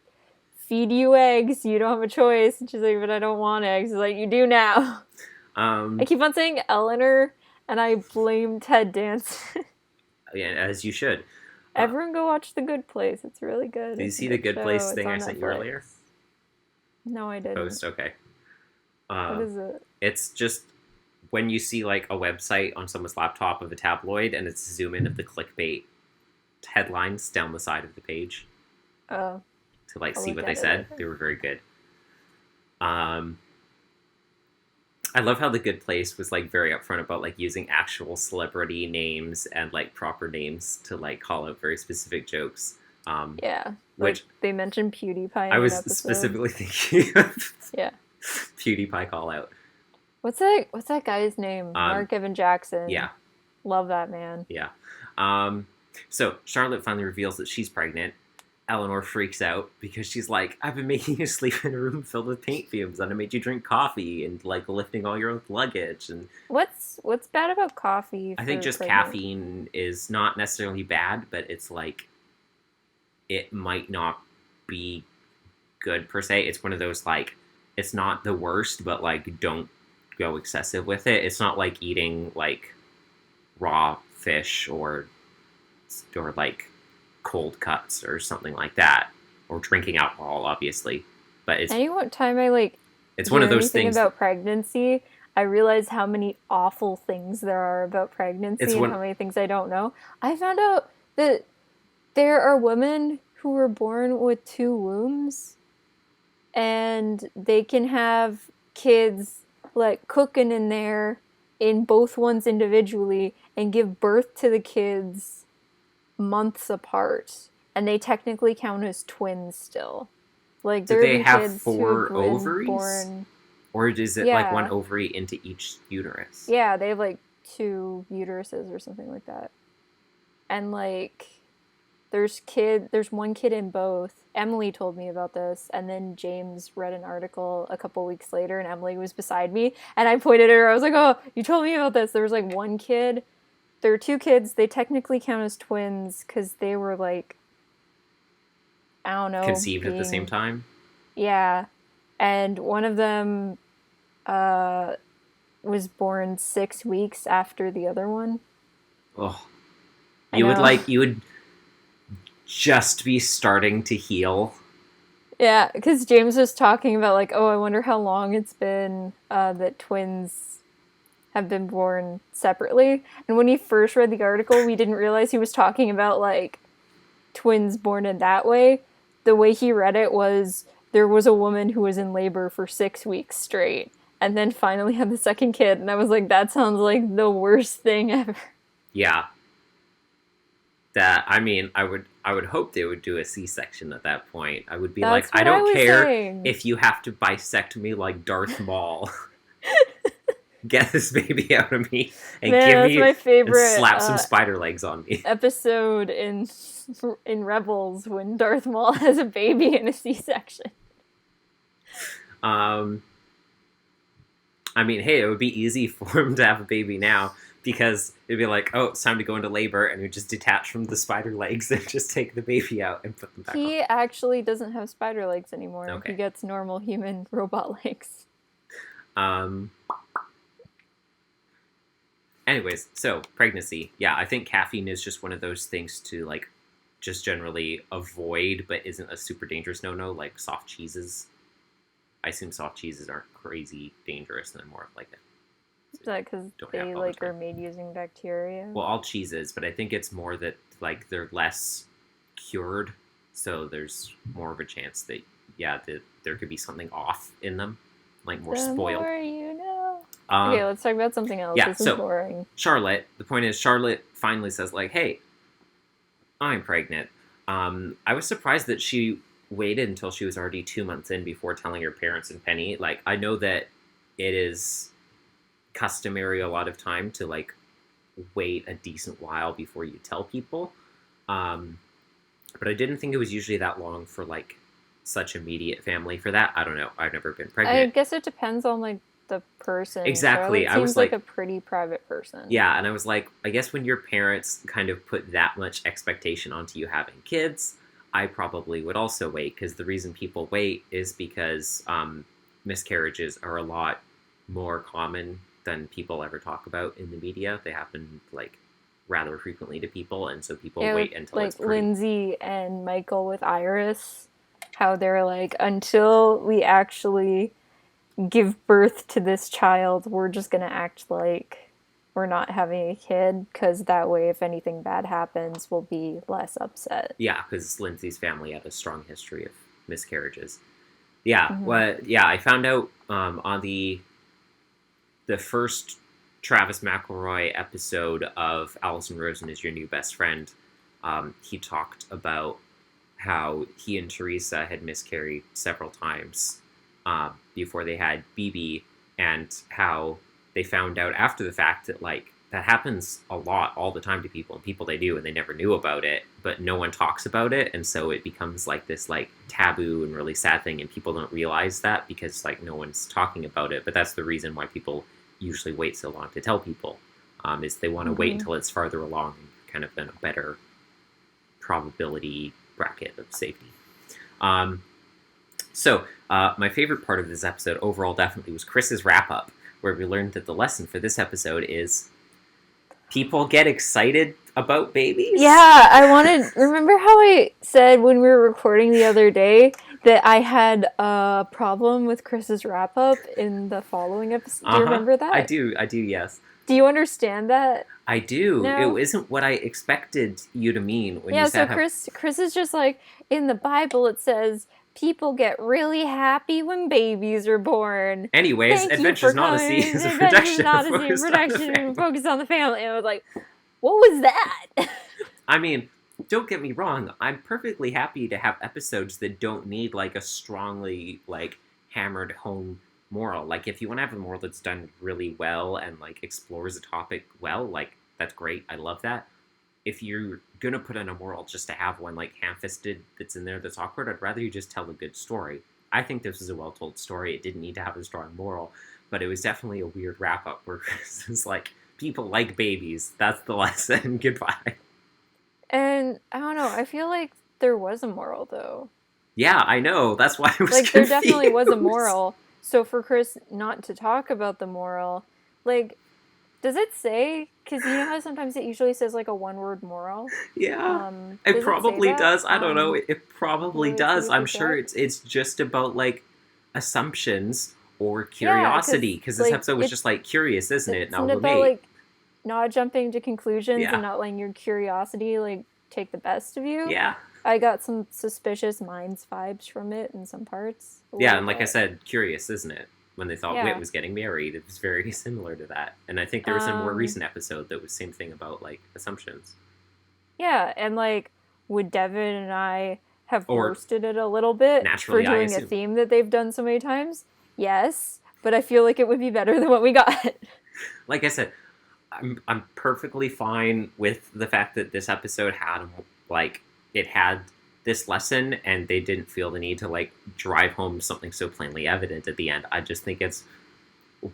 Speaker 2: feed you eggs. You don't have a choice." And she's like, "But I don't want eggs." She's like, "You do now." I
Speaker 1: Um,
Speaker 2: keep on saying Eleanor, and I blame Ted Danson.
Speaker 1: yeah, as you should. Uh,
Speaker 2: Everyone go watch The Good Place. It's really good.
Speaker 1: did you
Speaker 2: It's a
Speaker 1: see the
Speaker 2: good
Speaker 1: Good Place
Speaker 2: show. It's
Speaker 1: thing I
Speaker 2: on
Speaker 1: sent you
Speaker 2: Netflix.
Speaker 1: earlier?
Speaker 2: No, I didn't.
Speaker 1: Post, okay.
Speaker 2: What
Speaker 1: Uh,
Speaker 2: is it?
Speaker 1: it's just when you see like a website on someone's laptop of a tabloid, and it's a zoom in of the clickbait headlines down the side of the page
Speaker 2: Oh,
Speaker 1: to like
Speaker 2: I'll
Speaker 1: see
Speaker 2: look
Speaker 1: what they
Speaker 2: at it
Speaker 1: said.
Speaker 2: later.
Speaker 1: They were very good. Um, I love how the Good Place was like very upfront about like using actual celebrity names and like proper names to like call out very specific jokes.
Speaker 2: Yeah, like
Speaker 1: Which
Speaker 2: they mentioned PewDiePie
Speaker 1: I
Speaker 2: in an
Speaker 1: was
Speaker 2: episode.
Speaker 1: specifically thinking of
Speaker 2: Yeah.
Speaker 1: PewDiePie call out.
Speaker 2: What's that guy's name?
Speaker 1: Um,
Speaker 2: Mark Evan Jackson.
Speaker 1: yeah,
Speaker 2: Love that man.
Speaker 1: yeah. Um, so Charlotte finally reveals that she's pregnant. Eleanor freaks out because she's like, I've been making you sleep in a room filled with paint fumes, and I made you drink coffee and like lifting all your luggage. And
Speaker 2: What's bad about coffee
Speaker 1: I
Speaker 2: for
Speaker 1: think just
Speaker 2: pregnant?
Speaker 1: caffeine is not necessarily bad, but it's like it might not be good per se. It's one of those like it's not the worst, but like don't go excessive with it. It's not like eating like raw fish or like cold cuts or something like that, or drinking alcohol, obviously. But
Speaker 2: Any time I like
Speaker 1: it's one
Speaker 2: hear
Speaker 1: of those
Speaker 2: anything
Speaker 1: things.
Speaker 2: about pregnancy, I realize how many awful things there are about
Speaker 1: It's
Speaker 2: pregnancy and
Speaker 1: one.
Speaker 2: how many things I don't know. I found out that there are women who were born with two wombs and they can have kids like cooking in there in both ones individually and give birth to the kids months apart, and they technically count as twins still. Like
Speaker 1: Do
Speaker 2: there have
Speaker 1: they
Speaker 2: been
Speaker 1: have
Speaker 2: kids who have
Speaker 1: four
Speaker 2: been
Speaker 1: ovaries,
Speaker 2: born.
Speaker 1: or is it like one
Speaker 2: Yeah,
Speaker 1: ovary into each uterus?
Speaker 2: yeah, they have like two uteruses or something like that, and like There's one kid in both. Emily told me about this, and then James read an article a couple weeks later, and Emily was beside me, and I pointed at her. I was like, "Oh, you told me about this." There was like one kid. There were two kids. They technically count as twins because they were like, I don't know,
Speaker 1: Conceived at the same time.
Speaker 2: Yeah, and one of them was born 6 weeks after the other one.
Speaker 1: Oh,
Speaker 2: You
Speaker 1: would just be starting to heal.
Speaker 2: Yeah, because James was talking about like, oh, I wonder how long it's been that twins have been born separately. And when he first read the article, we didn't realize he was talking about like twins born in that way. The way he read it was there was a woman who was in labor for 6 weeks straight and then finally had the second kid. And I was like, that sounds like the worst thing ever.
Speaker 1: Yeah. That, I mean, I would hope they would do a C-section at that point. I would be
Speaker 2: That's
Speaker 1: like, I don't care
Speaker 2: saying.
Speaker 1: if you have to bisect me like Darth Maul. Get this baby out of me and give me
Speaker 2: my favorite,
Speaker 1: and slap some spider legs on me.
Speaker 2: Episode in Rebels when Darth Maul has a baby in a C-section.
Speaker 1: I mean, hey, it would be easy for him to have a baby now because it'd be like, oh, it's time to go into labor, and you just detach from the spider legs and just take the baby out and put them back on.
Speaker 2: He actually doesn't have spider legs anymore.
Speaker 1: Okay.
Speaker 2: He gets normal human robot legs.
Speaker 1: Anyways, so pregnancy. Yeah, I think caffeine is just one of those things to like just generally avoid, but isn't a super dangerous no-no, like soft cheeses. I assume soft cheeses aren't crazy dangerous, and they're more like
Speaker 2: Is that because they like are made using bacteria?
Speaker 1: Well, all cheeses, but I think it's more that like they're less cured, so there's more of a chance that there could be something off in them, like more spoiled.
Speaker 2: The more you know. Okay, let's talk about something else.
Speaker 1: Yeah,
Speaker 2: this is boring.
Speaker 1: Charlotte, the point is, Charlotte finally says, like, hey, I'm pregnant. I was surprised that she waited until she was already 2 months in before telling her parents and Penny. Like, I know that it is customary a lot of time to, like, wait a decent while before you tell people. But I didn't think it was usually that long for, like, such immediate family for that. I don't know. I've never been pregnant.
Speaker 2: I guess it depends on, like, the person.
Speaker 1: Exactly.
Speaker 2: Charlotte seems like a pretty private person.
Speaker 1: Yeah, and I was like, I guess when your parents kind of put that much expectation onto you having kids, I probably would also wait, because the reason people wait is because miscarriages are a lot more common than people ever talk about in the media. They happen, like, rather frequently to people, and so people wait until
Speaker 2: like
Speaker 1: it's pretty...
Speaker 2: Lindsay and Michael with Iris, how they're like, until we actually give birth to this child, we're just gonna act like we're not having a kid, because that way if anything bad happens we'll be less upset.
Speaker 1: Yeah, because Lindsay's family had a strong history of miscarriages. Yeah, I found out on the first Travis McElroy episode of Allison Rosen is Your New Best Friend. He talked about how he and Teresa had miscarried several times before they had BB, and how they found out after the fact that, like, that happens a lot all the time to people, and people they knew and they never knew about it, but no one talks about it, and so it becomes like this like taboo and really sad thing, and people don't realize that because like no one's talking about it. But that's the reason why people usually wait so long to tell people, is they want to wait until it's farther along and kind of in a better probability bracket of safety. So my favorite part of this episode overall definitely was Chris's wrap-up, where we learned that the lesson for this episode is people get excited about babies.
Speaker 2: Yeah, remember how I said when we were recording the other day that I had a problem with Chris's wrap-up in the following episode? Do you remember that?
Speaker 1: I do, yes.
Speaker 2: Do you understand that?
Speaker 1: I do.
Speaker 2: No?
Speaker 1: It isn't what I expected you to mean when you said...
Speaker 2: Yeah, so Chris is just like, in the Bible it says, people get really happy when babies are born.
Speaker 1: Anyways, Adventure's not a C, it's a production
Speaker 2: focused on the family. And I was like, what was that?
Speaker 1: I mean, don't get me wrong, I'm perfectly happy to have episodes that don't need, like, a strongly, like, hammered home moral. Like, if you want to have a moral that's done really well and, like, explores a topic well, like, that's great. I love that. if you're gonna put in a moral just to have one like ham-fisted that's in there that's awkward, I'd rather you just tell a good story. I think this was a well-told story. It didn't need to have a strong moral, but it was definitely a weird wrap-up where Chris is like, people like babies. That's the lesson. Goodbye.
Speaker 2: And I don't know. I feel like there was a moral though.
Speaker 1: Yeah, I know. That's why I was
Speaker 2: like
Speaker 1: confused.
Speaker 2: There definitely was a moral. So for Chris not to talk about the moral, like, does it say? Because you know how sometimes it usually says like a one-word moral.
Speaker 1: Yeah, it probably does. I don't know. It probably
Speaker 2: Will it
Speaker 1: does. I'm
Speaker 2: look
Speaker 1: sure
Speaker 2: up?
Speaker 1: it's just about like assumptions or curiosity. Because this
Speaker 2: like,
Speaker 1: episode was just like curious, isn't it? Now,
Speaker 2: Isn't it about
Speaker 1: mate.
Speaker 2: like not jumping to conclusions
Speaker 1: Yeah.
Speaker 2: and not letting your curiosity like take the best of you?
Speaker 1: Yeah.
Speaker 2: I got some Suspicious Minds vibes from it in some parts.
Speaker 1: Yeah, and like I said, curious, isn't it? When they thought
Speaker 2: Yeah.
Speaker 1: Whit was getting married, it was very similar to that. And I think there was a more recent episode that was same thing about like assumptions.
Speaker 2: Yeah, and like, would Devin and I have roasted it a little bit for doing a theme that they've done so many times? Yes, but I feel like it would be better than what we got.
Speaker 1: Like I said, I'm perfectly fine with the fact that this episode had like it had this lesson and they didn't feel the need to like drive home something so plainly evident at the end. I just think it's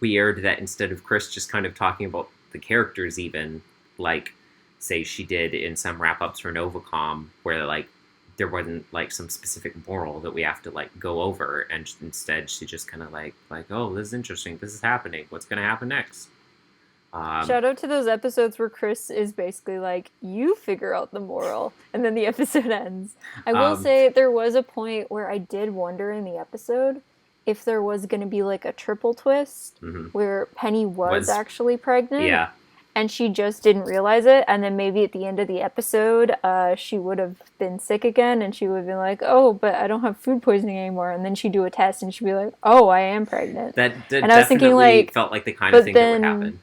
Speaker 1: weird that instead of Chris just kind of talking about the characters, even like say she did in some wrap-ups for Novacom, where like there wasn't like some specific moral that we have to like go over, and instead she just kind of like oh, this is interesting, this is happening, what's gonna happen next.
Speaker 2: Shout out to those episodes where Chris is basically like, you figure out the moral, and then the episode ends. I will say there was a point where I did wonder in the episode if there was going to be like a triple twist where Penny was actually pregnant.
Speaker 1: Yeah.
Speaker 2: And she just didn't realize it, and then maybe at the end of the episode, she would have been sick again, and she would have been like, "Oh, but I don't have food poisoning anymore." And then she'd do a test, and she'd be like, "Oh, I am pregnant."
Speaker 1: That
Speaker 2: and I was thinking, like,
Speaker 1: felt like the kind of thing that would happen.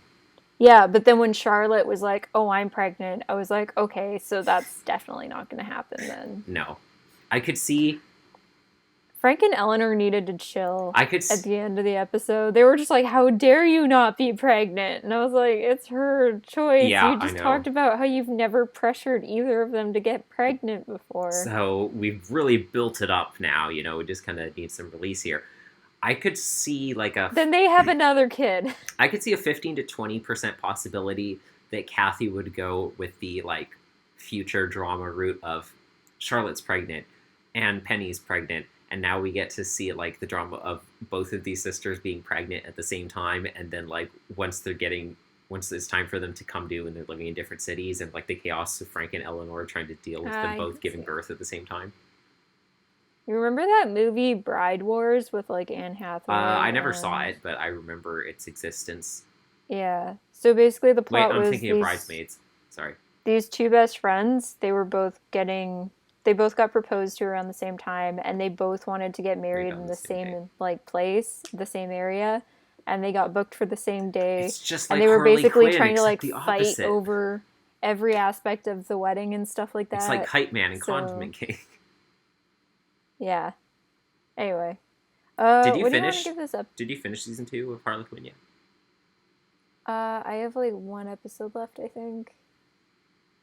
Speaker 2: Yeah, but then when Charlotte was like, "Oh, I'm pregnant," I was like, "Okay, so that's definitely not going to happen then."
Speaker 1: No, I could see.
Speaker 2: Frank and Eleanor needed to chill.
Speaker 1: At
Speaker 2: the end of the episode, they were just like, "How dare you not be pregnant?" And I was like, "It's her choice.
Speaker 1: Yeah,
Speaker 2: you just talked about how you've never pressured either of them to get pregnant before."
Speaker 1: So we've really built it up now. You know, we just kind of need some release here. I could see like a...
Speaker 2: Then they have another kid.
Speaker 1: I could see a 15 to 20% possibility that Kathy would go with the like future drama route of Charlotte's pregnant and Penny's pregnant. And now we get to see like the drama of both of these sisters being pregnant at the same time. And then like once it's time for them to come to and they're living in different cities, and like the chaos of Frank and Eleanor trying to deal with them both giving birth at the same time.
Speaker 2: You remember that movie Bride Wars with like Anne Hathaway?
Speaker 1: I never saw it, but I remember its existence.
Speaker 2: Yeah. So basically the plot was...
Speaker 1: I'm thinking of Bridesmaids. Sorry.
Speaker 2: These two best friends, they both got proposed to around the same time, and they both wanted to get married in the same like place, the same area, and they got booked for the same day.
Speaker 1: It's just like
Speaker 2: and they were
Speaker 1: Harley
Speaker 2: basically
Speaker 1: Quinn,
Speaker 2: trying to like
Speaker 1: fight
Speaker 2: over every aspect of the wedding and stuff like that.
Speaker 1: It's like Hype Man and Condiment King.
Speaker 2: Yeah. Anyway.
Speaker 1: Did you
Speaker 2: finish?
Speaker 1: Did you finish season 2 of Harley Quinn yet?
Speaker 2: I have like one episode left, I think.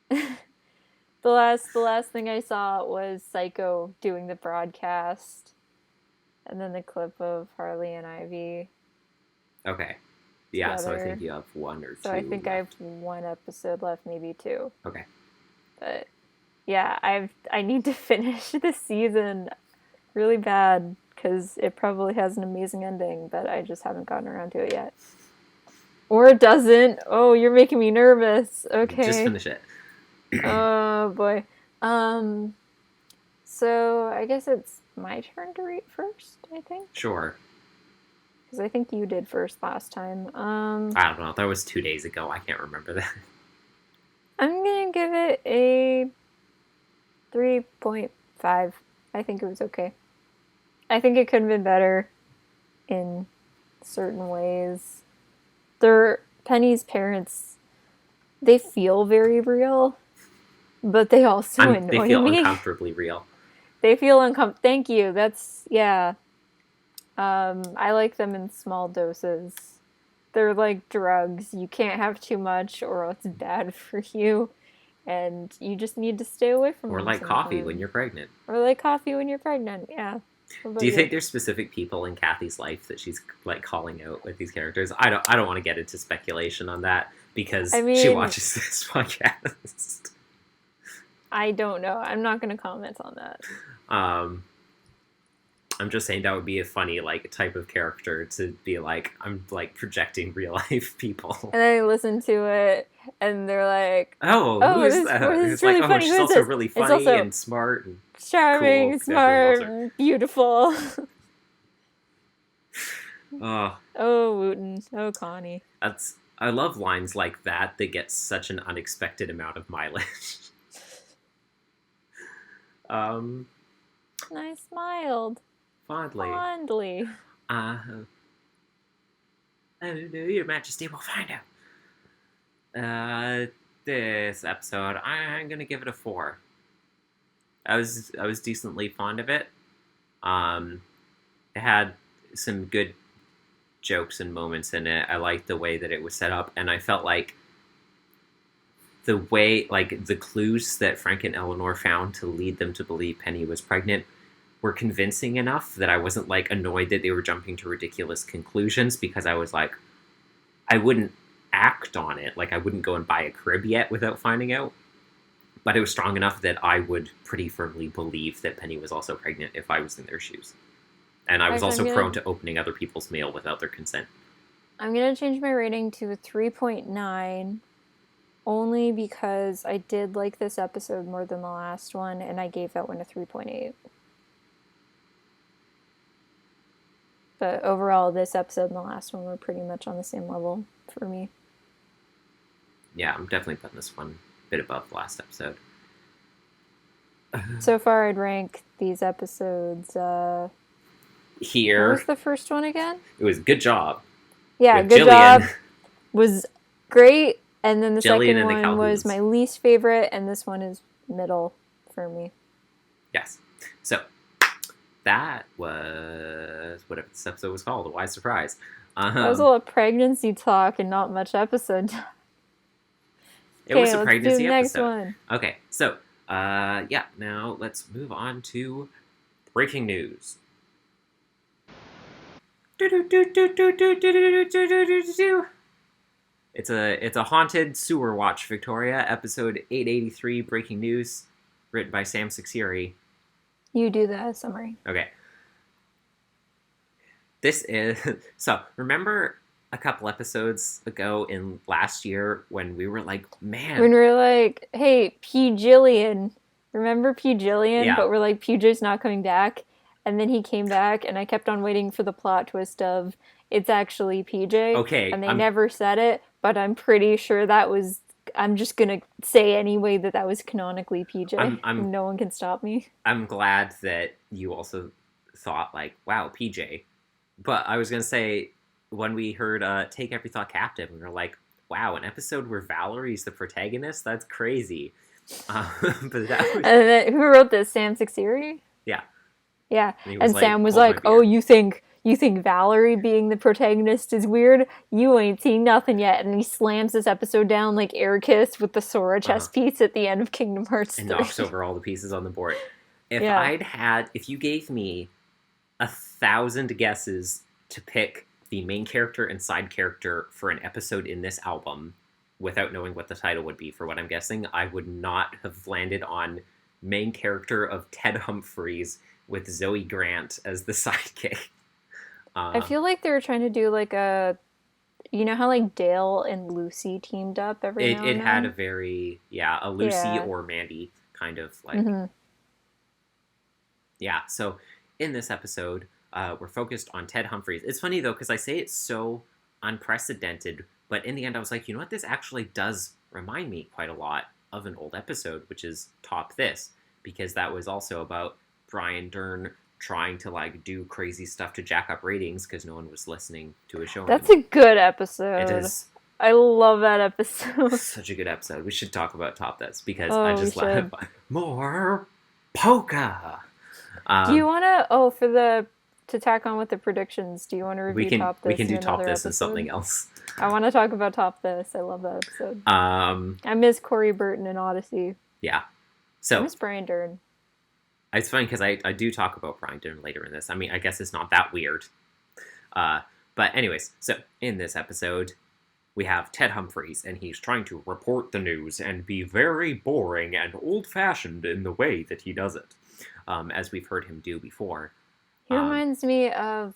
Speaker 2: The last thing I saw was Psycho doing the broadcast, and then the clip of Harley and Ivy.
Speaker 1: Okay. Yeah, together. So I think you have one or two.
Speaker 2: So I think
Speaker 1: left.
Speaker 2: I have one episode left, maybe two.
Speaker 1: Okay.
Speaker 2: But yeah, I need to finish the season really bad because it probably has an amazing ending, but I just haven't gotten around to it yet. Or it doesn't. Oh, you're making me nervous. Okay.
Speaker 1: Just finish it.
Speaker 2: Oh boy. So I guess it's my turn to read first, I think.
Speaker 1: Sure.
Speaker 2: Because I think you did first last time.
Speaker 1: I don't know. That was 2 days ago. I can't remember that.
Speaker 2: I'm gonna give it a 3.5. I think it was okay. I think it could have been better in certain ways. Penny's parents, they feel very real, but they also annoy me.
Speaker 1: They feel uncomfortably real.
Speaker 2: They feel uncomfortable. Thank you. That's, yeah. I like them in small doses. They're like drugs. You can't have too much or it's bad for you. and you just need to stay away from
Speaker 1: Or
Speaker 2: them
Speaker 1: like coffee
Speaker 2: sometimes.
Speaker 1: when you're pregnant.
Speaker 2: Or like coffee when you're pregnant, yeah.
Speaker 1: Do you think there's specific people in Kathy's life that she's like calling out with these characters? I don't want to get into speculation on that because
Speaker 2: I mean,
Speaker 1: she watches this podcast.
Speaker 2: I don't know. I'm not going to comment on that.
Speaker 1: I'm just saying that would be a funny like type of character to be like, I'm like projecting real life people.
Speaker 2: And then they listen to it and they're like,
Speaker 1: oh who's that?
Speaker 2: This
Speaker 1: It's
Speaker 2: really
Speaker 1: like,
Speaker 2: funny.
Speaker 1: she's also really funny
Speaker 2: also
Speaker 1: and smart and
Speaker 2: charming,
Speaker 1: cool.
Speaker 2: smart, and beautiful. Oh, Wooten. Oh, Connie.
Speaker 1: I love lines like that that get such an unexpected amount of mileage.
Speaker 2: And I smiled.
Speaker 1: Fondly. I don't know, Your Majesty, we'll find out. This episode, I'm gonna give it a 4. I was decently fond of it. It had some good jokes and moments in it. I liked the way that it was set up, and I felt like the way, like, the clues that Frank and Eleanor found to lead them to believe Penny was pregnant were convincing enough that I wasn't, like, annoyed that they were jumping to ridiculous conclusions, because I was like, I wouldn't act on it. Like, I wouldn't go and buy a crib yet without finding out. But it was strong enough that I would pretty firmly believe that Penny was also pregnant if I was in their shoes. And I was also prone to opening other people's mail without their consent.
Speaker 2: I'm going to change my rating to a 3.9, only because I did like this episode more than the last one, and I gave that one a 3.8. But overall, this episode and the last one were pretty much on the same level for me.
Speaker 1: Yeah, I'm definitely putting this one a bit above the last episode.
Speaker 2: So far, I'd rank these episodes...
Speaker 1: Here.
Speaker 2: What was the first one again?
Speaker 1: It was Good Job.
Speaker 2: Yeah, Good Job was great. And then the second one was my least favorite, and this one is middle for me.
Speaker 1: Yes. So, that was whatever this episode was called, A Wise Surprise.
Speaker 2: That was a lot of pregnancy talk and not much episode talk.
Speaker 1: It was a pregnancy episode.
Speaker 2: Next one.
Speaker 1: Okay, so, yeah, now let's move on to breaking news. It's a haunted sewer watch, Victoria, episode 883, breaking news, written by Sam Sixiri.
Speaker 2: You do the summary.
Speaker 1: Okay. This is... So, remember a couple episodes ago in last year when we were like, man...
Speaker 2: When we were like, hey, P. Jillian. Remember P. Jillian?
Speaker 1: Yeah.
Speaker 2: But we're like, PJ's not coming back. And then he came back, and I kept on waiting for the plot twist of, it's actually PJ.
Speaker 1: Okay.
Speaker 2: And they never said it, but I'm pretty sure that was... I'm just going to say anyway that was canonically PJ. No one can stop me.
Speaker 1: I'm glad that you also thought, like, wow, PJ. But I was going to say, when we heard Take Every Thought Captive, we were like, wow, an episode where Valerie's the protagonist? That's crazy. But that was...
Speaker 2: And then, who wrote this? Sam Sixiri?
Speaker 1: Yeah.
Speaker 2: Yeah. And Sam was like, oh, you think Valerie being the protagonist is weird? You ain't seen nothing yet. And he slams this episode down like Ericus with the Sora chess piece at the end of Kingdom Hearts 3.
Speaker 1: And knocks over all the pieces on the board. If you gave me 1,000 guesses to pick the main character and side character for an episode in this album without knowing what the title would be for what I'm guessing, I would not have landed on main character of Ted Humphries with Zoe Grant as the sidekick.
Speaker 2: I feel like they were trying to do like a... You know how like Dale and Lucy teamed up every now and then?
Speaker 1: It had a very... Yeah, a Lucy or Mandy kind of like... Mm-hmm. Yeah, so in this episode, we're focused on Ted Humphries. It's funny though, because I say it's so unprecedented, but in the end I was like, you know what? This actually does remind me quite a lot of an old episode, which is Top This, because that was also about Brian Dern trying to like do crazy stuff to jack up ratings because no one was listening to his show.
Speaker 2: That's anymore. A good episode.
Speaker 1: It is.
Speaker 2: I love that episode.
Speaker 1: Such a good episode. We should talk about Top This because I just love more polka.
Speaker 2: Do you want to? For the to tack on with the predictions, do you want to review Top This?
Speaker 1: We can do
Speaker 2: in
Speaker 1: Top
Speaker 2: another
Speaker 1: This and
Speaker 2: episode?
Speaker 1: something else.
Speaker 2: I want to talk about Top This. I love that episode. I miss Corey Burton and Odyssey.
Speaker 1: Yeah.
Speaker 2: I
Speaker 1: So
Speaker 2: miss Brian Dern.
Speaker 1: it's funny because I do talk about Brian Dern later in this. I mean, I guess it's not that weird. But anyways, so in this episode, we have Ted Humphries, and he's trying to report the news and be very boring and old-fashioned in the way that he does it, as we've heard him do before.
Speaker 2: He reminds me of,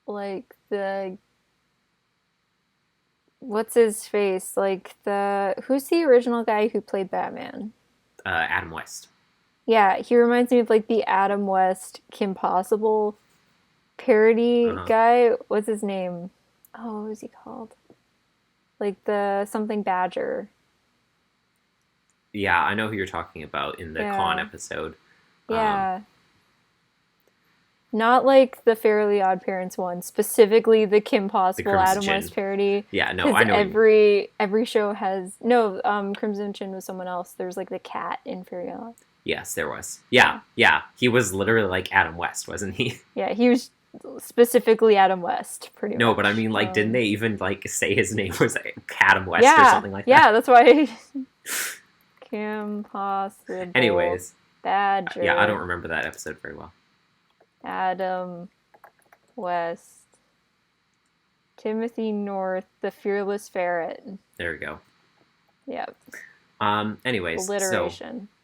Speaker 2: like, what's his face? Like, who's the original guy who played Batman?
Speaker 1: Adam West.
Speaker 2: Yeah, he reminds me of, like, the Adam West Kim Possible parody guy. What's his name? Oh, what was he called? Like the something Badger.
Speaker 1: Yeah, I know who you're talking about in the Con episode.
Speaker 2: Yeah. Not like the Fairly Odd Parents one, specifically the Kim Possible Adam West parody.
Speaker 1: Yeah, no, I know.
Speaker 2: Every show has Crimson Chin was someone else. There's like the cat in Fairly Odd.
Speaker 1: Yes, there was. Yeah. He was literally like Adam West, wasn't he?
Speaker 2: Yeah, he was specifically Adam West, pretty much.
Speaker 1: No, but I mean, like, didn't they even like say his name was Adam West or something like that?
Speaker 2: Yeah, that's why. Kim Possible.
Speaker 1: Anyways,
Speaker 2: Badger.
Speaker 1: Yeah, I don't remember that episode very well.
Speaker 2: Adam West. Timothy North, the Fearless Ferret.
Speaker 1: There we go.
Speaker 2: Yep.
Speaker 1: Anyways,
Speaker 2: alliteration.
Speaker 1: So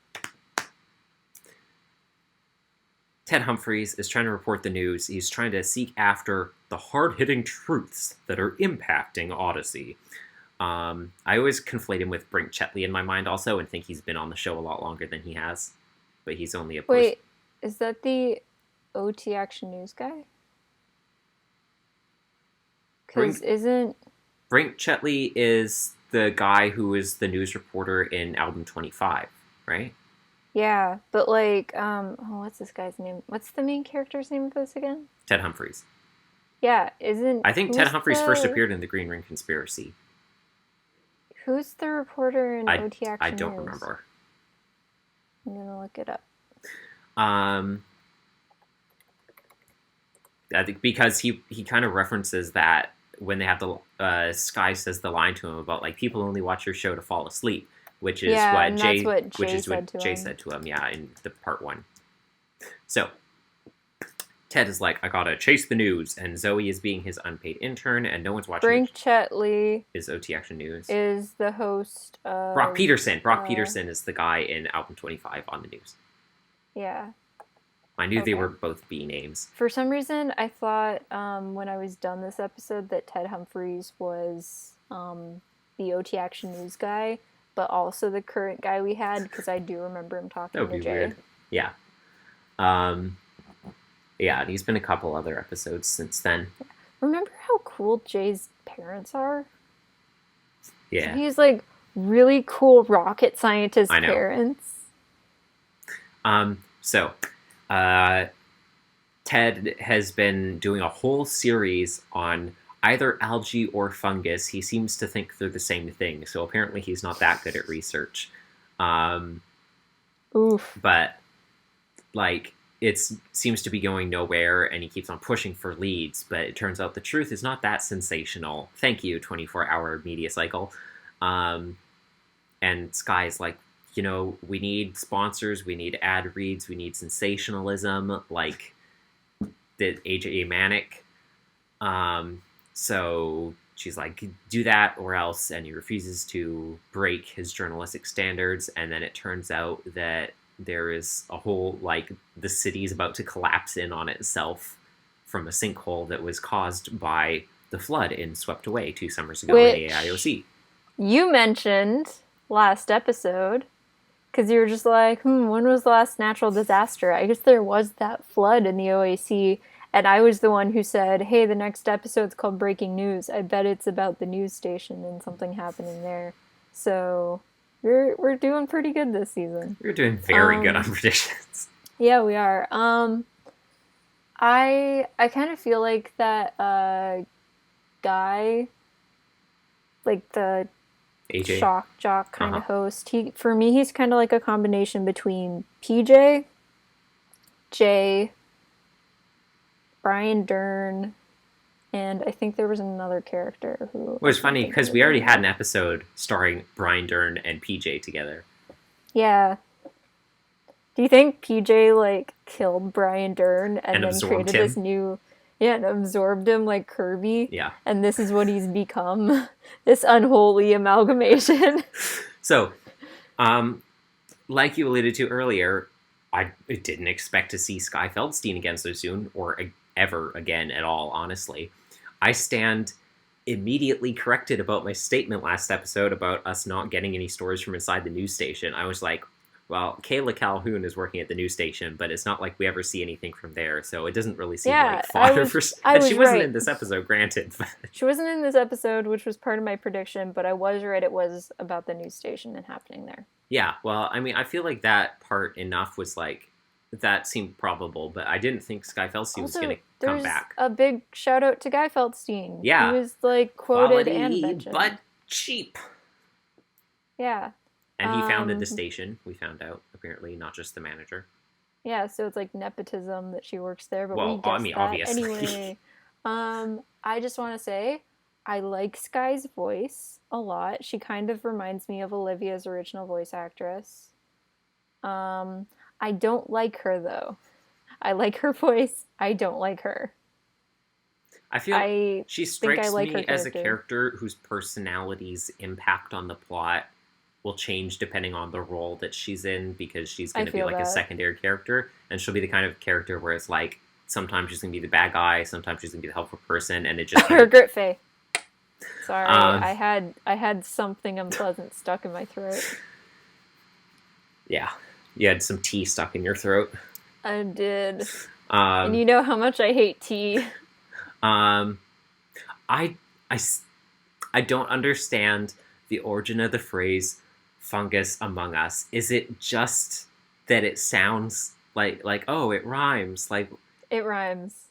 Speaker 1: Ted Humphries is trying to report the news. He's trying to seek after the hard-hitting truths that are impacting Odyssey. I always conflate him with Brink Chetley in my mind also and think he's been on the show a lot longer than he has. But he's only a
Speaker 2: Wait, is that the OT Action News guy? Because isn't...
Speaker 1: Brink Chetley is the guy who is the news reporter in Album 25, right?
Speaker 2: Yeah, but like, what's this guy's name? What's the main character's name of this again?
Speaker 1: Ted Humphries.
Speaker 2: Yeah, isn't...
Speaker 1: I think Ted Humphries first appeared in the Green Ring Conspiracy.
Speaker 2: Who's the reporter in OT Action
Speaker 1: I don't
Speaker 2: News?
Speaker 1: remember.
Speaker 2: I'm gonna look it up.
Speaker 1: I think because he kind of references that when they have the Sky says the line to him about like people only watch your show to fall asleep, which is what Jay said to him. Yeah, in the part 1. So Ted is like, I gotta chase the news, and Zoe is being his unpaid intern, and no one's watching.
Speaker 2: Brink Chetley
Speaker 1: is OT Action News.
Speaker 2: Is the host of
Speaker 1: Brock Peterson. Brock Peterson is the guy in Album 25 on the news.
Speaker 2: Yeah.
Speaker 1: I knew they were both B names.
Speaker 2: For some reason, I thought when I was done this episode that Ted Humphries was the OT Action News guy, but also the current guy we had, because I do remember him talking to Jay. That would be weird.
Speaker 1: Yeah. Yeah, and he's been a couple other episodes since then.
Speaker 2: Remember how cool Jay's parents are?
Speaker 1: Yeah.
Speaker 2: He's like really cool rocket scientist parents.
Speaker 1: So, Ted has been doing a whole series on either algae or fungus. He seems to think they're the same thing, so apparently he's not that good at research.
Speaker 2: Oof.
Speaker 1: But, like, it seems to be going nowhere, and he keeps on pushing for leads, but it turns out the truth is not that sensational. Thank you, 24-hour media cycle. And Sky's like, you know, we need sponsors, we need ad reads, we need sensationalism, like the AJ Manic. So she's like, do that or else, and he refuses to break his journalistic standards, and then it turns out that there is a whole, like, the city's about to collapse in on itself from a sinkhole that was caused by the flood in Swept Away 2 summers ago in the AIOC.
Speaker 2: You mentioned last episode, because you were just like, when was the last natural disaster? I guess there was that flood in the OAC, and I was the one who said, hey, the next episode's called Breaking News. I bet it's about the news station and something happening there. So we're doing pretty good this season.
Speaker 1: We're doing very good on predictions.
Speaker 2: Yeah, we are. I kind of feel like that guy, like the
Speaker 1: AJ.
Speaker 2: shock jock kind of host. For me, he's kind of like a combination between PJ, Jay, Brian Dern, and I think there was another character who...
Speaker 1: It was funny because we already had an episode starring Brian Dern and PJ together.
Speaker 2: Yeah. Do you think PJ, like, killed Brian Dern and then created this new... Yeah, and absorbed him like Kirby?
Speaker 1: Yeah.
Speaker 2: And this is what he's become? This unholy amalgamation.
Speaker 1: So, like you alluded to earlier, I didn't expect to see Skye Feldstein again so soon, or ever again at all, honestly. I stand immediately corrected about my statement last episode about us not getting any stories from inside the news station. I was like, well, Kayla Calhoun is working at the news station, but it's not like we ever see anything from there, so it doesn't really seem like fodder for... And she wasn't in this episode, granted. But...
Speaker 2: She wasn't in this episode, which was part of my prediction, but I was right, it was about the news station and happening there.
Speaker 1: Yeah, well, I mean, I feel like that part enough was like, that seemed probable, but I didn't think Skye Feldstein was going to come back.
Speaker 2: A big shout out to Guy Feldstein.
Speaker 1: Yeah.
Speaker 2: He was, like, quoted
Speaker 1: Quality,
Speaker 2: and mentioned.
Speaker 1: but cheap.
Speaker 2: Yeah.
Speaker 1: And he founded the station, we found out, apparently, not just the manager.
Speaker 2: Yeah, so it's like nepotism that she works there, but
Speaker 1: well,
Speaker 2: we guessed
Speaker 1: I mean, obviously.
Speaker 2: Anyway, I just want to say, I like Skye's voice a lot. She kind of reminds me of Olivia's original voice actress. I don't like her, though. I like her voice. I don't like her.
Speaker 1: I feel she strikes me as a character whose personality's impact on the plot will change depending on the role that she's in, because she's going to be like a secondary character, and she'll be the kind of character where it's like, sometimes she's going to be the bad guy, sometimes she's going to be the helpful person, and it just...
Speaker 2: Her Grit Faye. Sorry, I had something unpleasant stuck in my throat. Yeah.
Speaker 1: You had some tea stuck in your throat.
Speaker 2: I did. And you know how much I hate tea.
Speaker 1: I don't understand the origin of the phrase fungus among us. Is it just that it sounds like oh, it rhymes? Like,
Speaker 2: it rhymes.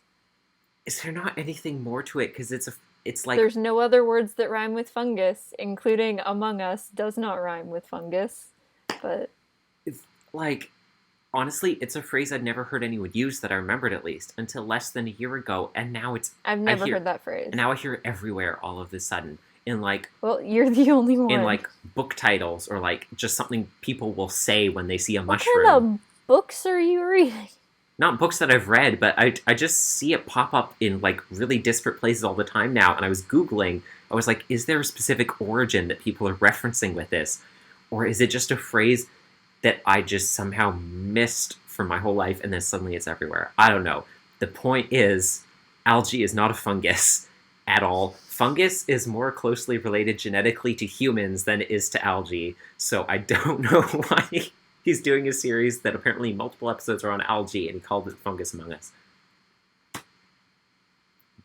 Speaker 1: Is there not anything more to it? Because it's like...
Speaker 2: There's no other words that rhyme with fungus, including among us does not rhyme with fungus. But
Speaker 1: it's like, honestly, it's a phrase I'd never heard anyone use, that I remembered at least, until less than a year ago, and now it's...
Speaker 2: I've never heard that phrase.
Speaker 1: And now I hear it everywhere all of a sudden. In like...
Speaker 2: Well, you're the only one.
Speaker 1: In like book titles, or like just something people will say when they see a mushroom.
Speaker 2: What kind of books are you reading?
Speaker 1: Not books that I've read, but I just see it pop up in like really disparate places all the time now. And I was Googling, I was like, is there a specific origin that people are referencing with this? Or is it just a phrase that I just somehow missed for my whole life, and then suddenly it's everywhere? I don't know. The point is, algae is not a fungus at all. Fungus is more closely related genetically to humans than it is to algae, so I don't know why he's doing a series that apparently multiple episodes are on algae, and he called it Fungus Among Us.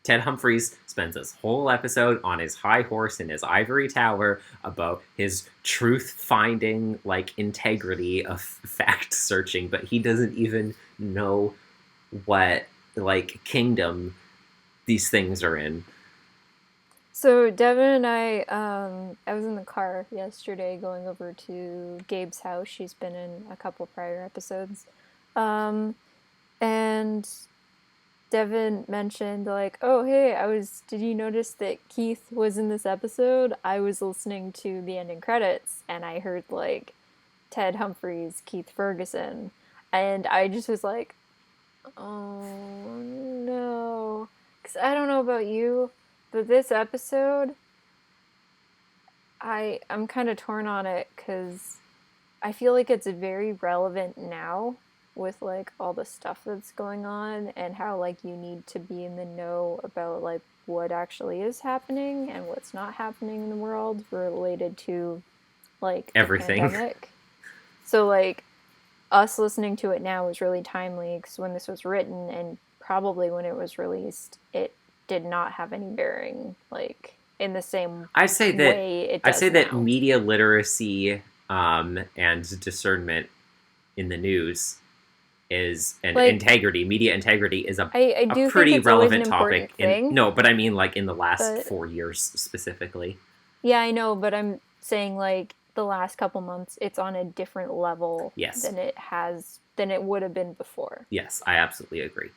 Speaker 1: Ted Humphries spends this whole episode on his high horse in his ivory tower about his truth-finding, like, integrity of fact-searching, but he doesn't even know what, like, kingdom these things are in.
Speaker 2: So Devin and I was in the car yesterday going over to Gabe's house. She's been in a couple prior episodes. And Devin mentioned, like, oh, hey, did you notice that Keith was in this episode? I was listening to the ending credits, and I heard, like, Ted Humphries, Keith Ferguson, and I just was like, oh, no. Because I don't know about you, but this episode, I'm kind of torn on it, because I feel like it's very relevant now with, like, all the stuff that's going on, and how, like, you need to be in the know about, like, what actually is happening and what's not happening in the world related to, like,
Speaker 1: everything.
Speaker 2: The pandemic. So, like, us listening to it now is really timely, because when this was written, and probably when it was released, it did not have any bearing, like, in the same way it does
Speaker 1: that
Speaker 2: now.
Speaker 1: Media literacy and discernment in the news is, and like, media integrity is a pretty relevant topic. No, but I mean, like, in the last 4 years specifically.
Speaker 2: Yeah, I know, but I'm saying, like, the last couple months, it's on a different level
Speaker 1: yes.
Speaker 2: than it would have been before.
Speaker 1: Yes, I absolutely agree.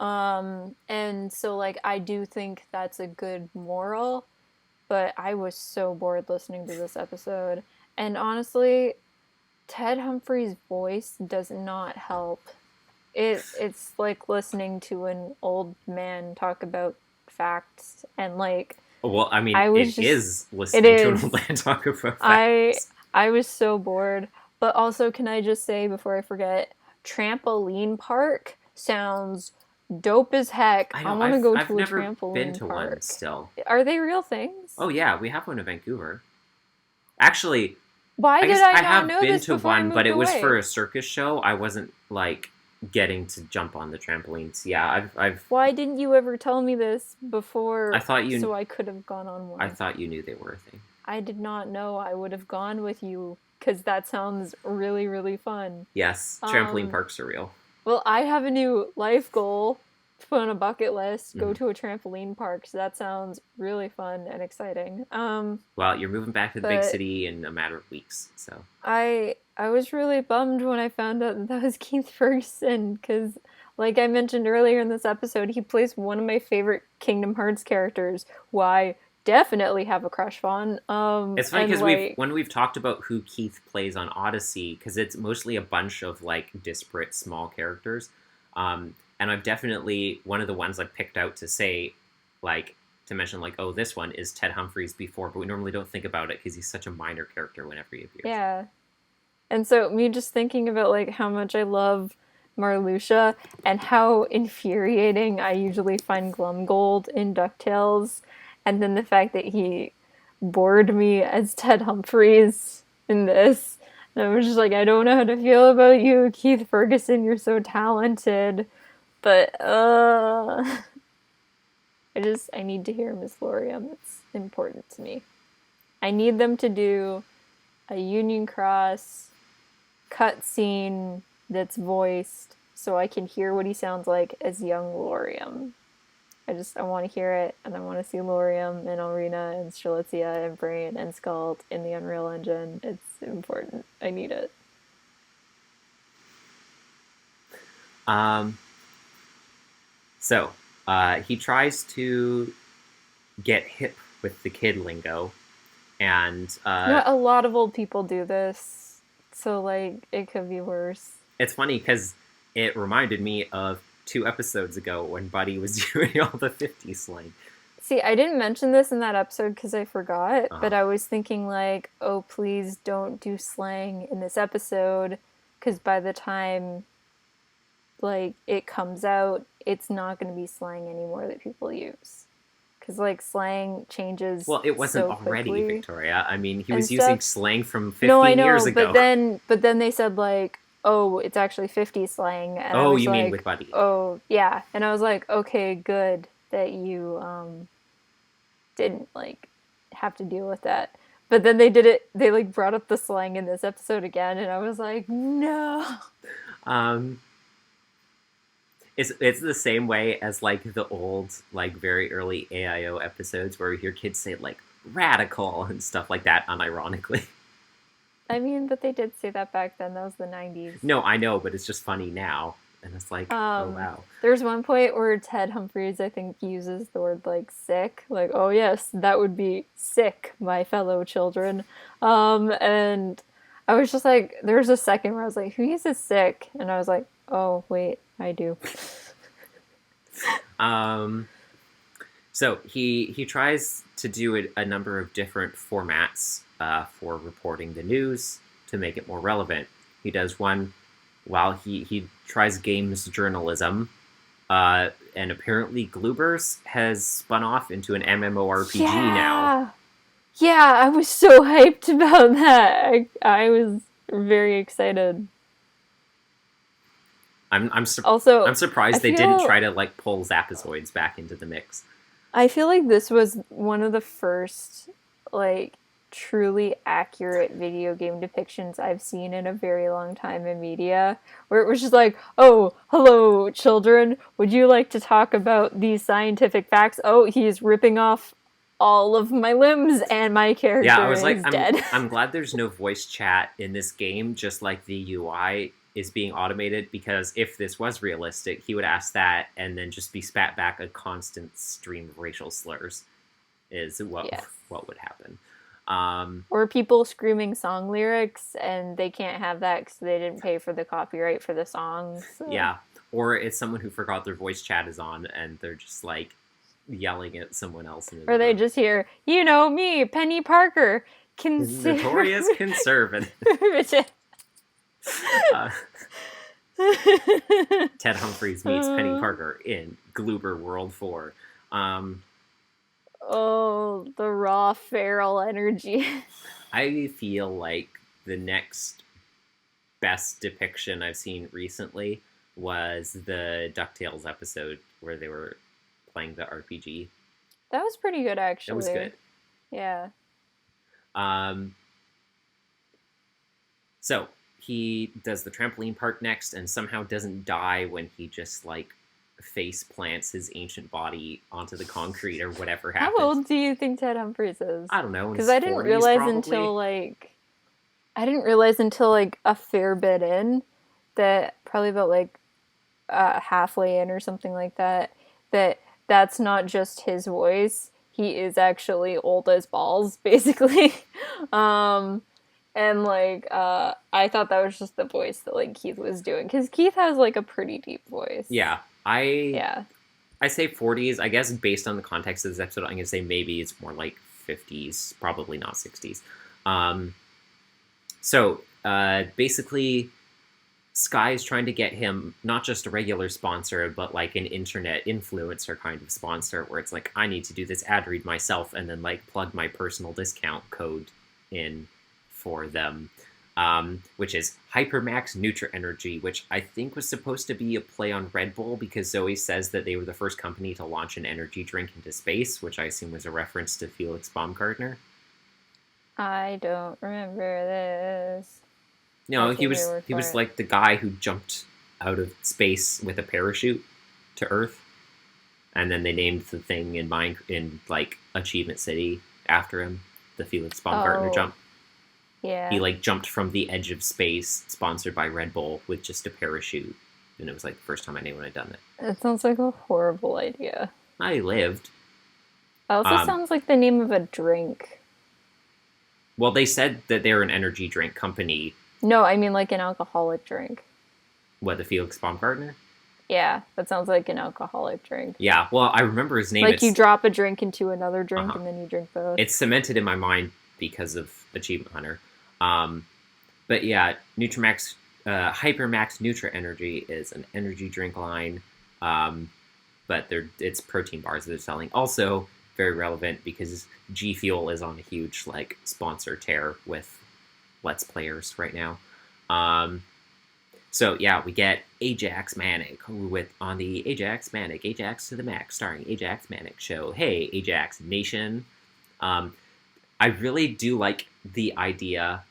Speaker 2: And so like I do think that's a good moral, but I was so bored listening to this episode. And honestly, Ted Humphrey's voice does not help. It's like listening to an old man talk about facts and like
Speaker 1: Well, I mean,
Speaker 2: I was
Speaker 1: it
Speaker 2: just
Speaker 1: is
Speaker 2: it
Speaker 1: listening to an old
Speaker 2: is.
Speaker 1: man talk about
Speaker 2: I
Speaker 1: facts.
Speaker 2: I was so bored. But also can I just say before I forget, trampoline park sounds dope as heck.
Speaker 1: I
Speaker 2: I
Speaker 1: know.
Speaker 2: want to
Speaker 1: I've
Speaker 2: go
Speaker 1: I've
Speaker 2: to a
Speaker 1: never been
Speaker 2: trampoline
Speaker 1: to one
Speaker 2: park.
Speaker 1: still.
Speaker 2: Are they real things?
Speaker 1: Oh yeah, we have one in Vancouver. Actually,
Speaker 2: Why
Speaker 1: I
Speaker 2: did
Speaker 1: guess
Speaker 2: I
Speaker 1: I
Speaker 2: not
Speaker 1: have
Speaker 2: know
Speaker 1: been
Speaker 2: this
Speaker 1: to
Speaker 2: before I
Speaker 1: one, but
Speaker 2: moved
Speaker 1: it was for
Speaker 2: away?
Speaker 1: a circus show. I wasn't like getting to jump on the trampolines. Yeah, I've
Speaker 2: Why didn't you ever tell me this
Speaker 1: I
Speaker 2: before
Speaker 1: thought you
Speaker 2: so I could have gone on
Speaker 1: I
Speaker 2: one?
Speaker 1: thought you knew they were a thing.
Speaker 2: I did not know I would have gone with you because that sounds really, really fun.
Speaker 1: Yes, trampoline
Speaker 2: Um,
Speaker 1: parks are real.
Speaker 2: well, I have a new life goal to put on a bucket list, go
Speaker 1: Hmm.
Speaker 2: to a trampoline park, so that sounds really fun and exciting.
Speaker 1: Well, you're moving back to the big
Speaker 2: But
Speaker 1: city in a matter of weeks, so
Speaker 2: I was really bummed when I found out that that was Keith Ferguson because, like I mentioned earlier in this episode, he plays one of my favorite Kingdom Hearts characters, who I definitely have a crush on.
Speaker 1: it's funny
Speaker 2: And
Speaker 1: because
Speaker 2: like,
Speaker 1: we've talked about who Keith plays on Odyssey, because it's mostly a bunch of like disparate small characters, and I've definitely one of the ones I picked out to say, like to mention like, oh, this one is Ted Humphries before, but we normally don't think about it because he's such a minor character whenever he appears.
Speaker 2: yeah. And so me just thinking about like how much I love Marluxia and how infuriating I usually find Glumgold in DuckTales, and then the fact that he bored me as Ted Humphries in this. And I was just like, I don't know how to feel about you, Keith Ferguson. You're so talented, but I need to hear Miss Lorium. It's important to me. I need them to do a Union Cross cutscene that's voiced so I can hear what he sounds like as young Lorium. I want to hear it, and I want to see Lorium and Alrina and Strelitzia and Brain and Skald in the Unreal Engine. It's important. I need it.
Speaker 1: Um, so he tries to get hip with the kid lingo, and
Speaker 2: You know, a lot of old people do this, so like it could be worse.
Speaker 1: it's funny because it reminded me of 2 episodes ago when Buddy was doing all the 50s slang.
Speaker 2: See, I didn't mention this in that episode because I forgot,
Speaker 1: Uh-huh.
Speaker 2: but I was thinking like, oh, please don't do slang in this episode because by the time like it comes out, it's not going to be slang anymore that people use because like slang changes
Speaker 1: Well, it wasn't
Speaker 2: so
Speaker 1: already,
Speaker 2: quickly
Speaker 1: Victoria. I mean, he
Speaker 2: and
Speaker 1: was using
Speaker 2: stuff.
Speaker 1: slang from
Speaker 2: No, I
Speaker 1: 15 years
Speaker 2: know,
Speaker 1: ago.
Speaker 2: but then they said like, oh, it's actually 50 slang, and I
Speaker 1: Oh,
Speaker 2: was
Speaker 1: you mean with
Speaker 2: like,
Speaker 1: Buddy?
Speaker 2: oh yeah, and I was like, okay, good that you didn't like have to deal with that. But then they did it. They like brought up the slang in this episode again, and I was like, no.
Speaker 1: Um, it's the same way as like the old, like very early AIO episodes where you hear kids say like radical and stuff like that unironically.
Speaker 2: I mean, but they did say that back then. That was the 90s.
Speaker 1: No, I know, but it's just funny now. And it's like, oh
Speaker 2: Um,
Speaker 1: wow.
Speaker 2: there's one point where Ted Humphries, I think, uses the word like sick, like, oh yes, that would be sick, my fellow children. And I was just like, there was a second where I was like, who uses sick? And I was like, oh wait, I do.
Speaker 1: Um, so he tries to do a number of different formats for reporting the news to make it more relevant. He does one while he tries games journalism, and apparently Gloobers has spun off into an MMORPG now.
Speaker 2: Yeah, I was so hyped about that. I was very excited. Also,
Speaker 1: I'm surprised
Speaker 2: I
Speaker 1: they didn't
Speaker 2: feel
Speaker 1: try to like pull Zapazoids back into the mix.
Speaker 2: I feel like this was one of the first like truly accurate video game depictions I've seen in a very long time in media, where it was just like, oh, hello, children, would you like to talk about these scientific facts? Oh, he's ripping off all of my limbs and my character
Speaker 1: Yeah, I was like,
Speaker 2: is dead.
Speaker 1: I'm glad there's no voice chat in this game, just like the UI is being automated, because if this was realistic, he would ask that and then just be spat back a constant stream of racial slurs is what would happen.
Speaker 2: Or people screaming song lyrics and they can't have that because they didn't pay for the copyright for the songs. So.
Speaker 1: Yeah. Or it's someone who forgot their voice chat is on and they're just like yelling at someone else.
Speaker 2: Or they just hear, you know me, Penny Parker,
Speaker 1: notorious conservative. Ted Humphries meets Penny Parker in Gloober World 4.
Speaker 2: Oh, the raw feral energy.
Speaker 1: I feel like the next best depiction I've seen recently was the DuckTales episode where they were playing the RPG.
Speaker 2: That was pretty good, actually.
Speaker 1: That was good.
Speaker 2: Yeah.
Speaker 1: So he does the trampoline park next and somehow doesn't die when he just like face plants his ancient body onto the concrete or whatever happens.
Speaker 2: How old do you think Ted Humphries is?
Speaker 1: I don't know.
Speaker 2: Because I didn't realize until like a fair bit in, that probably about like halfway in or something like that, that's not just his voice. He is actually old as balls, basically. And like I thought that was just the voice that like Keith was doing, because Keith has like a pretty deep voice.
Speaker 1: Yeah. I say 40s. I guess based on the context of this episode, I'm going to say maybe it's more like 50s, probably not 60s. So basically, Sky's trying to get him not just a regular sponsor, but like an internet influencer kind of sponsor, where it's like, I need to do this ad read myself and then like plug my personal discount code in for them. Which is Hypermax Nutra Energy, which I think was supposed to be a play on Red Bull, because Zoe says that they were the first company to launch an energy drink into space, which I assume was a reference to Felix Baumgartner.
Speaker 2: I don't remember this.
Speaker 1: No, he was like the guy who jumped out of space with a parachute to Earth, and then they named the thing in like Achievement City after him, the Felix Baumgartner jump.
Speaker 2: Yeah.
Speaker 1: He like jumped from the edge of space, sponsored by Red Bull, with just a parachute, and it was like the first time anyone had done it.
Speaker 2: It sounds like a horrible idea.
Speaker 1: I lived.
Speaker 2: It also sounds like the name of a drink.
Speaker 1: Well, they said that they're an energy drink company.
Speaker 2: No, I mean like an alcoholic drink.
Speaker 1: What, the Felix Baumgartner?
Speaker 2: Yeah, that sounds like an alcoholic drink.
Speaker 1: Yeah, well, I remember his name.
Speaker 2: Like you drop a drink into another drink and then you drink both.
Speaker 1: It's cemented in my mind because of Achievement Hunter. But yeah, Nutramax, Hypermax Nutra Energy is an energy drink line. But it's protein bars that they're selling. Also, very relevant because G Fuel is on a huge like sponsor tear with Let's Players right now. So yeah, we get Ajax Manic on the Ajax Manic, Ajax to the Max, starring Ajax Manic show. Hey, Ajax Nation. I really do like the idea,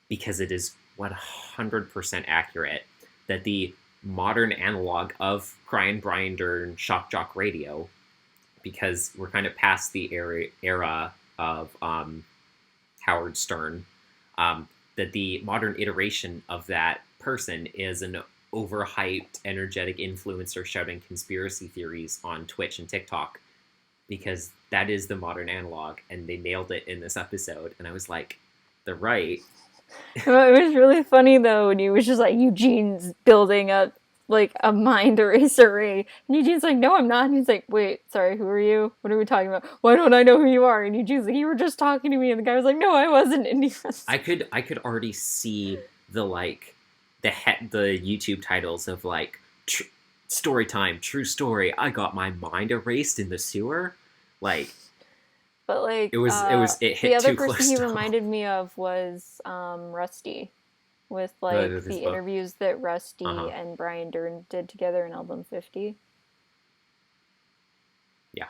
Speaker 1: because it is 100% accurate, that the modern analog of Brian Dern Shock Jock Radio, because we're kind of past the era of Howard Stern, that the modern iteration of that person is an overhyped, energetic influencer shouting conspiracy theories on Twitch and TikTok, because that is the modern analog, and they nailed it in this episode. And I was like, they're right.
Speaker 2: Well, it was really funny though when he was just like, Eugene's building up like a mind eraser ray, and Eugene's like, no, I'm not. And he's like, wait, sorry, who are you? What are we talking about? Why don't I know who you are? And Eugene's like, you were just talking to me. And the guy was like, no, I wasn't. And he was...
Speaker 1: I could already see the like the YouTube titles of like story time, true story. I got my mind erased in the sewer, like.
Speaker 2: But like
Speaker 1: it hit
Speaker 2: the other
Speaker 1: too close
Speaker 2: person he
Speaker 1: to
Speaker 2: reminded me of was Rusty, with like the interviews that Rusty and Brian Dern did together in album 50.
Speaker 1: Yeah.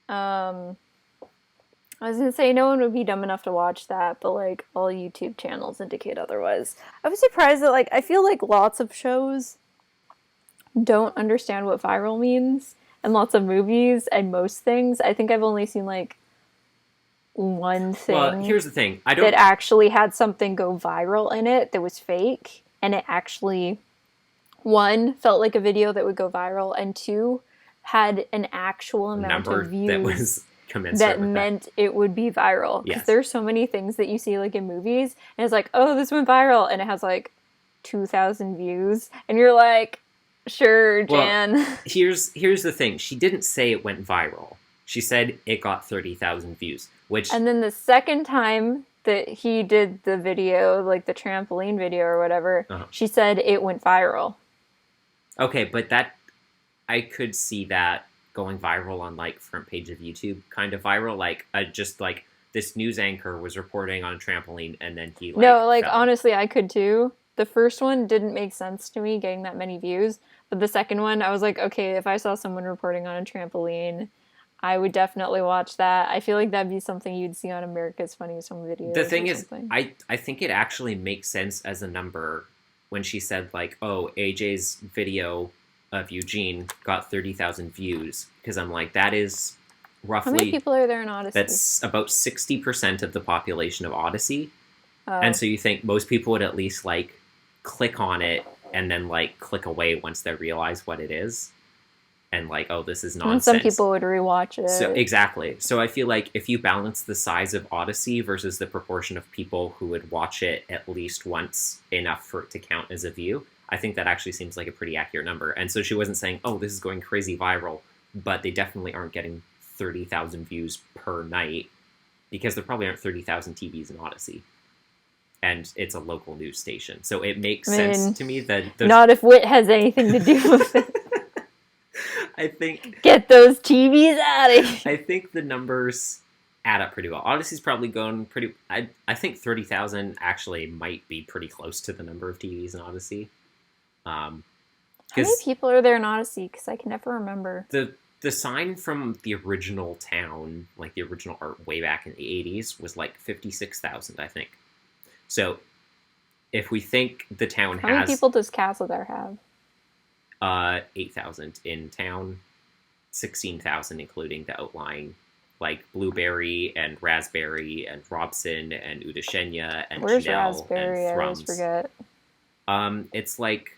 Speaker 2: I was gonna say no one would be dumb enough to watch that, but like all YouTube channels indicate otherwise. I was surprised that like I feel like lots of shows don't understand what viral means. And lots of movies and most things. I think I've only seen like one thing.
Speaker 1: Well, here's the thing.
Speaker 2: That actually had something go viral in it that was fake, and it actually, one, felt like a video that would go viral, and two, had an actual amount
Speaker 1: Number
Speaker 2: of views
Speaker 1: that was commensurate
Speaker 2: that
Speaker 1: with
Speaker 2: meant it would be viral. Because
Speaker 1: Yes.
Speaker 2: there's so many things that you see like in movies, and it's like, oh, this went viral, and it has like 2,000 views, and you're like, sure, Jan.
Speaker 1: Well, here's the thing. She didn't say it went viral. She said it got 30,000 views, which...
Speaker 2: And then the second time that he did the video, like the trampoline video or whatever, she said it went viral.
Speaker 1: Okay, but that... I could see that going viral on, like, front page of YouTube kind of viral. Like, just, like, this news anchor was reporting on a trampoline, and then he, like...
Speaker 2: No, like,
Speaker 1: fell.
Speaker 2: honestly, I could too. The first one didn't make sense to me, getting that many views. But the second one, I was like, okay, if I saw someone reporting on a trampoline, I would definitely watch that. I feel like that'd be something you'd see on America's Funniest Home Videos.
Speaker 1: The thing is, I think it actually makes sense as a number when she said, like, oh, AJ's video of Eugene got 30,000 views. Because I'm like, that is roughly...
Speaker 2: How many people are there in Odyssey?
Speaker 1: That's about 60% of the population of Odyssey. And so you think most people would at least, like, click on it and then, like, click away once they realize what it is. And, like, oh, this is nonsense.
Speaker 2: And some people would rewatch it.
Speaker 1: So, exactly. So I feel like if you balance the size of Odyssey versus the proportion of people who would watch it at least once enough for it to count as a view, I think that actually seems like a pretty accurate number. And so she wasn't saying, oh, this is going crazy viral, but they definitely aren't getting 30,000 views per night because there probably aren't 30,000 TVs in Odyssey. And it's a local news station. So it makes sense to me that...
Speaker 2: Not if Wit has anything to do with it.
Speaker 1: I think...
Speaker 2: Get those TVs out of here.
Speaker 1: I think the numbers add up pretty well. Odyssey's probably going pretty... I think 30,000 actually might be pretty close to the number of TVs in Odyssey.
Speaker 2: How many people are there in Odyssey? Because I can never remember.
Speaker 1: The sign from the original town, like the original art way back in the 80s, was like 56,000, I think. So, if we think the town
Speaker 2: How many people does Castlegar have?
Speaker 1: 8,000 in town, 16,000 including the outlying, like Blueberry and Raspberry and Robson and Udashenya and
Speaker 2: Where's
Speaker 1: Chanel
Speaker 2: Raspberry?
Speaker 1: and
Speaker 2: I always forget.
Speaker 1: It's like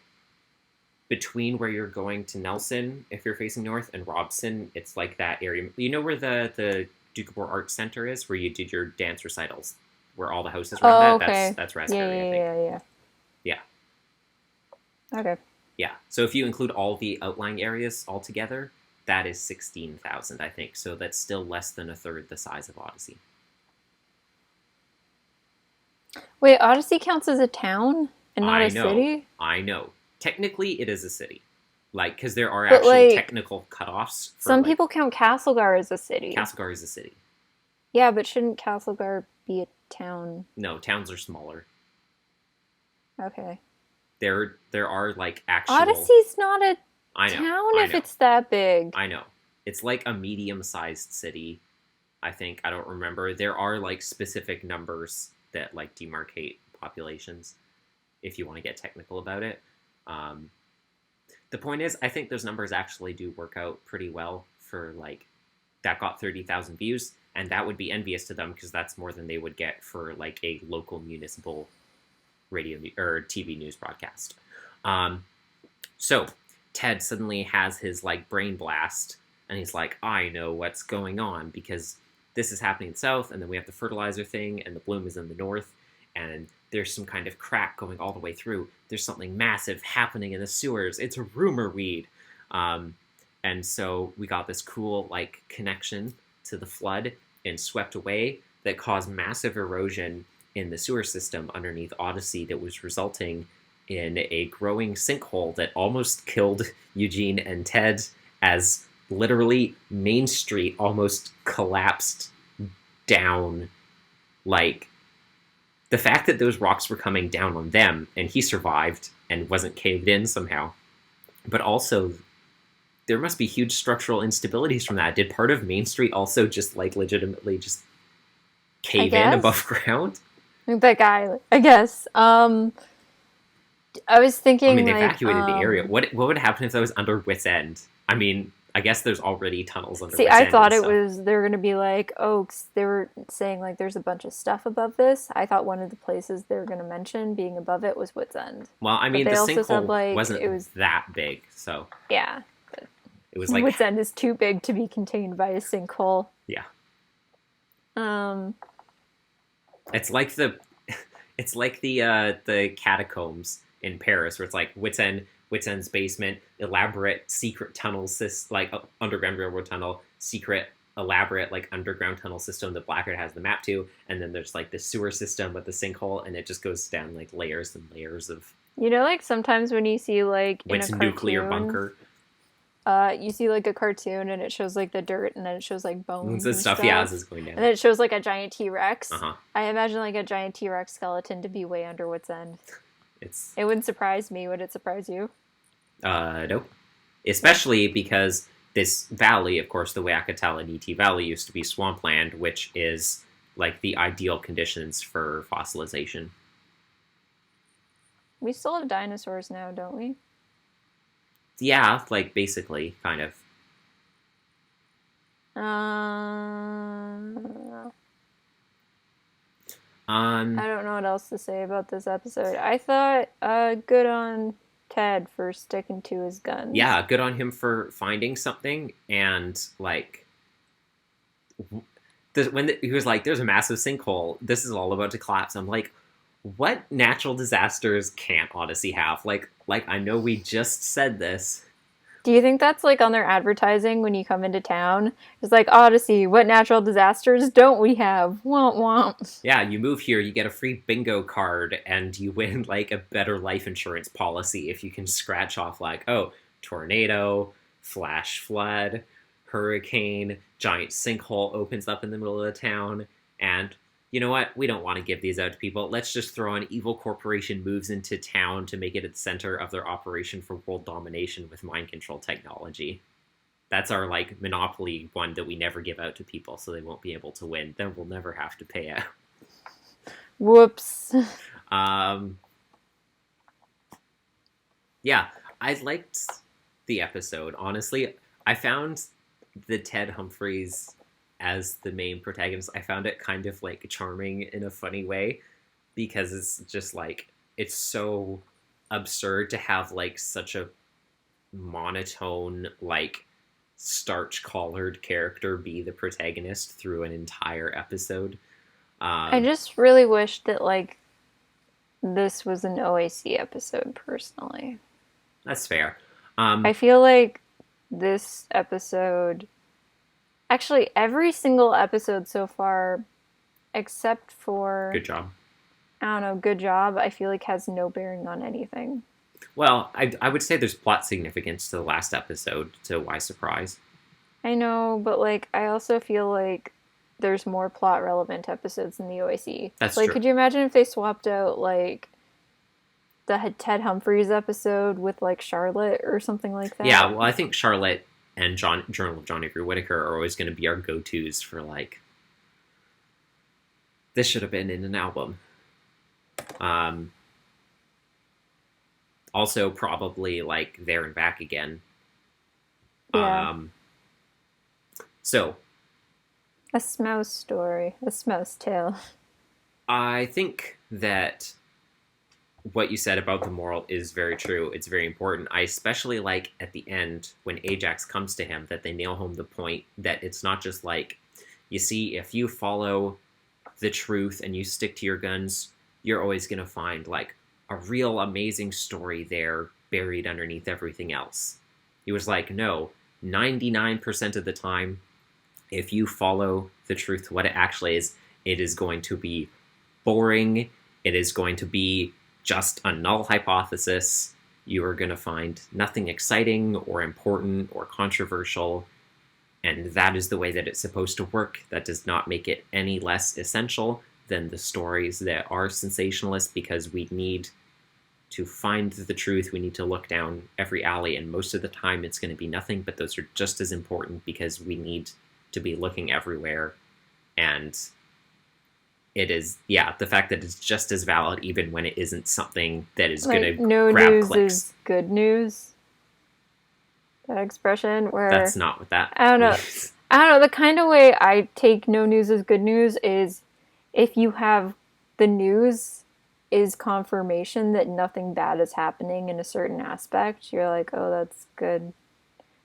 Speaker 1: between where you're going to Nelson, if you're facing north, and Robson. It's like that area. You know where the Doukhobor Arts Center is, where you did your dance recitals, where all the houses around that?
Speaker 2: Okay.
Speaker 1: That's Raspberry, I think.
Speaker 2: Yeah. Okay.
Speaker 1: Yeah, so if you include all the outlying areas altogether, that is 16,000, I think. So that's still less than a third the size of Odyssey.
Speaker 2: Wait, Odyssey counts as a town and not a city?
Speaker 1: I know. Technically, it is a city. Like, because there are actual technical cutoffs.
Speaker 2: Some people count Castlegar as a city.
Speaker 1: Castlegar is a city.
Speaker 2: Yeah, but shouldn't Castlegar be a town?
Speaker 1: No, towns are smaller.
Speaker 2: Okay.
Speaker 1: There are, like, actual...
Speaker 2: Odyssey's not a town if it's that big.
Speaker 1: I know. It's like a medium-sized city, I think. I don't remember. There are, like, specific numbers that, like, demarcate populations, if you want to get technical about it. The point is, I think those numbers actually do work out pretty well for, like, that got 30,000 views, and that would be envious to them, because that's more than they would get for, like, a local municipal radio or TV news broadcast. So Ted suddenly has his, like, brain blast, and he's like, I know what's going on, because this is happening in the south, and then we have the fertilizer thing, and the bloom is in the north, and there's some kind of crack going all the way through. There's something massive happening in the sewers. It's a rumor weed. And so we got this cool, like, connection to the flood and swept away that caused massive erosion in the sewer system underneath Odyssey that was resulting in a growing sinkhole that almost killed Eugene and Ted, as literally Main Street almost collapsed down. Like, the fact that those rocks were coming down on them and he survived and wasn't caved in somehow, but also there must be huge structural instabilities from that. Did part of Main Street also just, like, legitimately just cave in above ground?
Speaker 2: That guy, I guess. I was thinking,
Speaker 1: I mean, they evacuated the area. What would happen if that was under Wit's End? I mean, I guess there's already tunnels under
Speaker 2: See,
Speaker 1: Wits
Speaker 2: I
Speaker 1: End and
Speaker 2: thought it
Speaker 1: stuff.
Speaker 2: was they were gonna be like, oh, 'cause they were saying like there's a bunch of stuff above this. I thought one of the places they were gonna mention being above it was Wits End,
Speaker 1: Well, I
Speaker 2: but
Speaker 1: mean,
Speaker 2: they
Speaker 1: the
Speaker 2: also said
Speaker 1: sinkhole
Speaker 2: like
Speaker 1: wasn't
Speaker 2: it was
Speaker 1: that big, so
Speaker 2: yeah,
Speaker 1: it was like,
Speaker 2: Wits End is too big to be contained by a sinkhole.
Speaker 1: yeah.
Speaker 2: Um,
Speaker 1: It's like it's like the catacombs in Paris, where it's like Wits End's basement, elaborate secret tunnels, like underground railroad tunnel, secret elaborate like underground tunnel system that Blackguard has the map to, and then there's like the sewer system with the sinkhole, and it just goes down like layers and layers of
Speaker 2: you know, like sometimes when you see like in a
Speaker 1: Wits nuclear
Speaker 2: cartoon,
Speaker 1: bunker
Speaker 2: you see like a cartoon and it shows like the dirt and then it shows like bones
Speaker 1: and
Speaker 2: and
Speaker 1: stuff. Yeah,
Speaker 2: stuff.
Speaker 1: as it's going
Speaker 2: And
Speaker 1: down.
Speaker 2: then it shows like a giant T-Rex.
Speaker 1: Uh huh.
Speaker 2: I imagine like a giant T-Rex skeleton to be way under Wits End.
Speaker 1: It's
Speaker 2: It wouldn't surprise me. Would it surprise you?
Speaker 1: nope. Especially because this valley, of course, the Waikatala Valley used to be swampland, which is like the ideal conditions for fossilization.
Speaker 2: We still have dinosaurs now, don't we?
Speaker 1: Yeah, like basically, kind of.
Speaker 2: I don't know what else to say about this episode. I thought good on Ted for sticking to his guns.
Speaker 1: Yeah, good on him for finding something, and like he was like, "There's a massive sinkhole. This is all about to collapse." I'm like, "What natural disasters can't Odyssey have?" Like I know we just said this.
Speaker 2: Do you think that's like on their advertising when you come into town? It's like, Odyssey, what natural disasters don't we have? Womp womp.
Speaker 1: Yeah, you move here, you get a free bingo card, and you win like a better life insurance policy if you can scratch off like, oh, tornado, flash flood, hurricane, giant sinkhole opens up in the middle of the town, and you know what? We don't want to give these out to people. Let's just throw an evil corporation moves into town to make it at the center of their operation for world domination with mind control technology. That's our like monopoly one that we never give out to people, so they won't be able to win. Then we'll never have to pay out.
Speaker 2: Whoops.
Speaker 1: Yeah, I liked the episode. Honestly, I found the Ted Humphries as the main protagonist. I found it kind of like charming in a funny way because it's just like it's so absurd to have like such a monotone like starch collared character be the protagonist through an entire episode.
Speaker 2: I just really wish that like this was an OAC episode personally.
Speaker 1: That's fair.
Speaker 2: I feel like this episode, actually every single episode so far except for
Speaker 1: Good job.
Speaker 2: I don't know, good job, I feel like has no bearing on anything.
Speaker 1: Well, I would say there's plot significance to the last episode, to Why Surprise.
Speaker 2: I know, but like I also feel like there's more plot relevant episodes in the OAC.
Speaker 1: That's
Speaker 2: like,
Speaker 1: true.
Speaker 2: could you imagine if they swapped out like the Ted Humphries episode with like Charlotte or something like that?
Speaker 1: Yeah, well, I think Charlotte and Journal of John Avery Whitaker are always going to be our go-tos for like, this should have been in an album. Also, probably like There and Back Again.
Speaker 2: Yeah.
Speaker 1: So,
Speaker 2: A Smouse story, a Smouse tale.
Speaker 1: I think that what you said about the moral is very true. It's very important. I especially like at the end when Ajax comes to him that they nail home the point that it's not just like, you see, if you follow the truth and you stick to your guns, you're always going to find like a real amazing story there buried underneath everything else. He was like, no, 99% of the time, if you follow the truth, what it actually is, it is going to be boring. It is going to be just a null hypothesis. You are going to find nothing exciting or important or controversial. And that is the way that it's supposed to work. That does not make it any less essential than the stories that are sensationalist, because we need to find the truth. We need to look down every alley, and most of the time it's going to be nothing, but those are just as important because we need to be looking everywhere. And it is, yeah, the fact that it's just as valid even when it isn't something that is
Speaker 2: Like,
Speaker 1: going to
Speaker 2: no
Speaker 1: grab
Speaker 2: news
Speaker 1: clicks.
Speaker 2: is good news. That expression where
Speaker 1: That's not what that
Speaker 2: I don't know.
Speaker 1: means.
Speaker 2: I don't know. The kind of way I take no news as good news is if you have the news is confirmation that nothing bad is happening in a certain aspect, you're like, oh, that's good.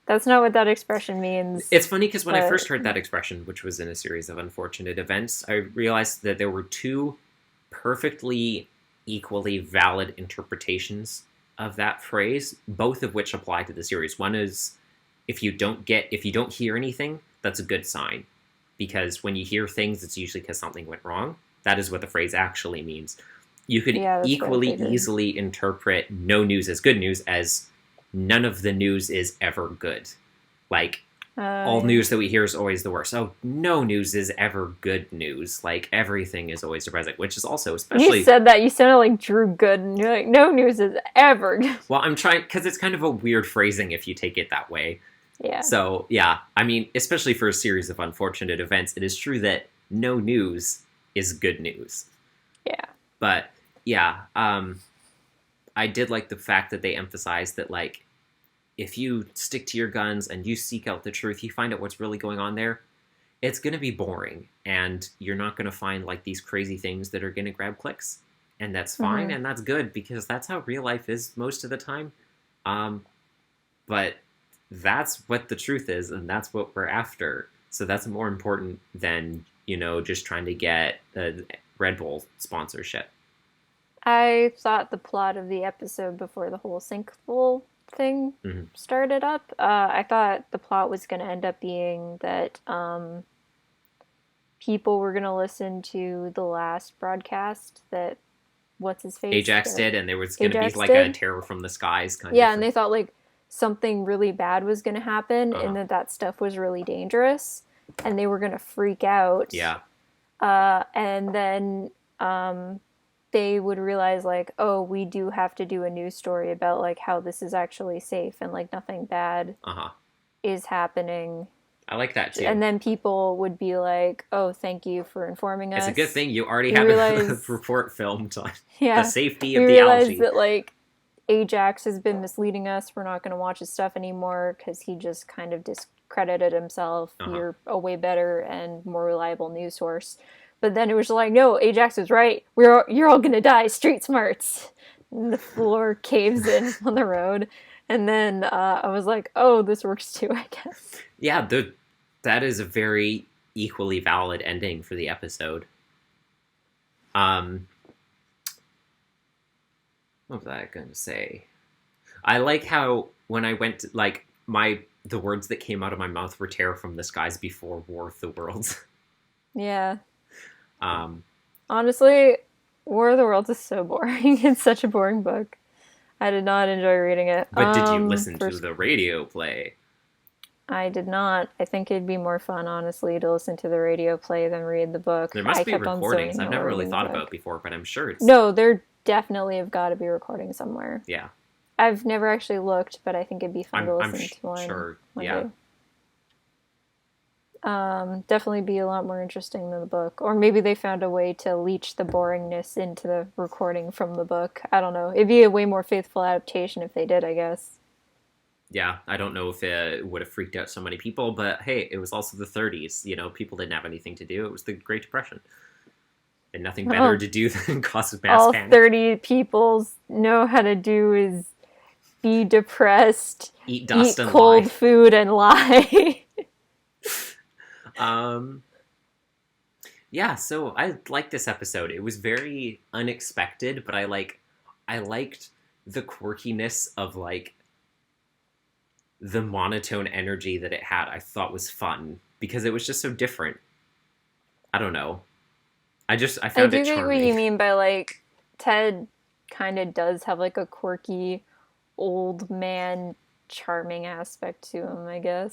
Speaker 2: That's not what that expression means.
Speaker 1: It's funny because when I
Speaker 2: But
Speaker 1: first heard that expression, which was in a series of unfortunate events, I realized that there were two perfectly equally valid interpretations of that phrase, both of which apply to the series. One is if you don't hear anything, that's a good sign. Because when you hear things, it's usually because something went wrong. That is what the phrase actually means. You could
Speaker 2: yeah, that's what I
Speaker 1: equally
Speaker 2: figured.
Speaker 1: easily interpret no news as good news as none of the news is ever good. Like, all
Speaker 2: Yeah.
Speaker 1: news that we hear is always the worst. Oh, no news is ever good news. Like, everything is always depressing, which is also
Speaker 2: You
Speaker 1: especially...
Speaker 2: said that. You sounded like Drew Gooden. You're like, no news is ever good.
Speaker 1: Well, I'm trying... Because it's kind of a weird phrasing if you take it that way.
Speaker 2: Yeah.
Speaker 1: So, yeah. I mean, especially for a series of unfortunate events, it is true that no news is good news.
Speaker 2: Yeah.
Speaker 1: But, yeah. I did like the fact that they emphasized that, like, if you stick to your guns and you seek out the truth, you find out what's really going on there, it's going to be boring. And you're not going to find, like, these crazy things that are going to grab clicks. And that's fine, and that's good, because that's how real life is most of the time. But that's what the truth is, and that's what we're after. So that's more important than, just trying to get a Red Bull sponsorship.
Speaker 2: I thought the plot of the episode before the whole sinkhole thing started up, I thought the plot was going to end up being that people were going to listen to the last broadcast that what's-his-face
Speaker 1: Ajax did, and there was going to be like
Speaker 2: did.
Speaker 1: a terror from the skies kind of
Speaker 2: Yeah, and they thought like something really bad was going to happen and that stuff was really dangerous and they were going to freak out.
Speaker 1: Yeah.
Speaker 2: And then they would realize like, oh, we do have to do a news story about like how this is actually safe and like nothing bad is happening.
Speaker 1: I like that too.
Speaker 2: And then people would be like, oh, thank you for informing us.
Speaker 1: It's a good thing you already have a report filmed on the safety of the algae.
Speaker 2: We realize that like Ajax has been misleading us. We're not going to watch his stuff anymore because he just kind of discredited himself. You're a way better and more reliable news source. But then it was like, no, Ajax was right. You're all going to die. Street smarts. And the floor caves in on the road. And then I was like, oh, this works too, I guess.
Speaker 1: Yeah, that is a very equally valid ending for the episode. What was I going to say? I like how when I went to, like, the words that came out of my mouth were terror from the skies before War of the Worlds.
Speaker 2: Yeah. Honestly, War of the Worlds is so boring. It's such a boring book. I did not enjoy reading it.
Speaker 1: But did you listen to the radio play?
Speaker 2: I did not. I think it'd be more fun, honestly, to listen to the radio play than read the book.
Speaker 1: There must be recordings. I've never really thought about before, but I'm sure it's...
Speaker 2: No, there definitely have got to be recordings somewhere.
Speaker 1: Yeah.
Speaker 2: I've never actually looked, but I think it'd be fun to listen to one.
Speaker 1: Sure,
Speaker 2: one
Speaker 1: yeah.
Speaker 2: day. Definitely be a lot more interesting than the book. Or maybe they found a way to leach the boringness into the recording from the book. I don't know. It'd be a way more faithful adaptation if they did, I guess.
Speaker 1: Yeah, I don't know if it would have freaked out so many people, but hey, it was also the 30s. People didn't have anything to do. It was the Great Depression. And nothing better to do than cause mass panic.
Speaker 2: All 30 people know how to do is be depressed,
Speaker 1: eat dust, and
Speaker 2: cold
Speaker 1: lie.
Speaker 2: Food, and lie.
Speaker 1: Yeah, so I liked this episode. It was very unexpected, but I liked the quirkiness of like the monotone energy that it had. I thought was fun because it was just so different. I don't know. I found it charming.
Speaker 2: I do get what you mean by like Ted kind of does have like a quirky old man charming aspect to him, I guess.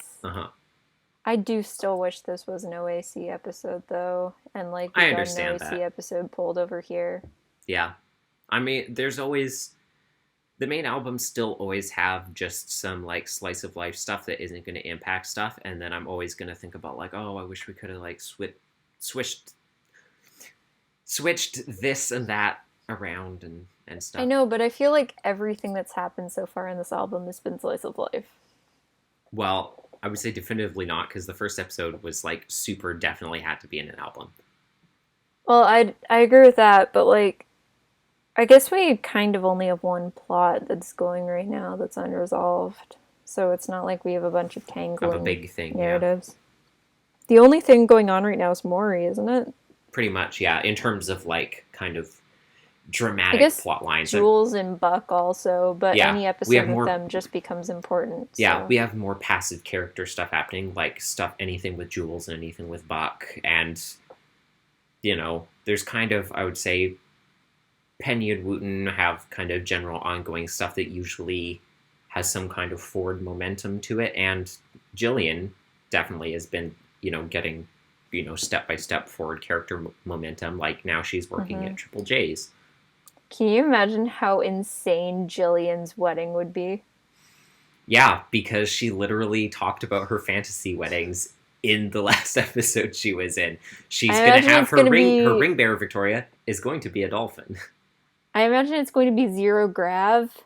Speaker 2: I do still wish this was an OAC episode, though, and like we got an OAC episode pulled over here.
Speaker 1: Yeah, I mean, there's always the main albums still always have just some like slice of life stuff that isn't going to impact stuff, and then I'm always going to think about like, oh, I wish we could have like switched this and that around and stuff.
Speaker 2: I know, but I feel like everything that's happened so far in this album has been slice of life.
Speaker 1: Well, I would say definitively not, because the first episode was like super definitely had to be in an album.
Speaker 2: Well, I agree with that, but like I guess we kind of only have one plot that's going right now that's unresolved. So it's not like we have a bunch of
Speaker 1: Of a
Speaker 2: tangling
Speaker 1: big thing, yeah.
Speaker 2: narratives. The only thing going on right now is Maury, isn't it?
Speaker 1: Pretty much, yeah. In terms of like kind of
Speaker 2: I
Speaker 1: dramatic
Speaker 2: guess
Speaker 1: plot lines.
Speaker 2: Jules and Buck also, but
Speaker 1: Yeah,
Speaker 2: any
Speaker 1: we have
Speaker 2: episode with
Speaker 1: more.
Speaker 2: them just becomes important.
Speaker 1: Yeah,
Speaker 2: So
Speaker 1: we have more passive character stuff happening, like stuff, anything with Jules and anything with Buck, and there's kind of, I would say, Penny and Wooten have kind of general ongoing stuff that usually has some kind of forward momentum to it, and Jillian definitely has been, getting, step by step forward character momentum. Like now she's working at Triple J's.
Speaker 2: can you imagine how insane Jillian's wedding would be?
Speaker 1: Yeah, because she literally talked about her fantasy weddings in the last episode she was in. She's going to have her ring bearer, Victoria, is going to be a dolphin.
Speaker 2: I imagine it's going to be zero grav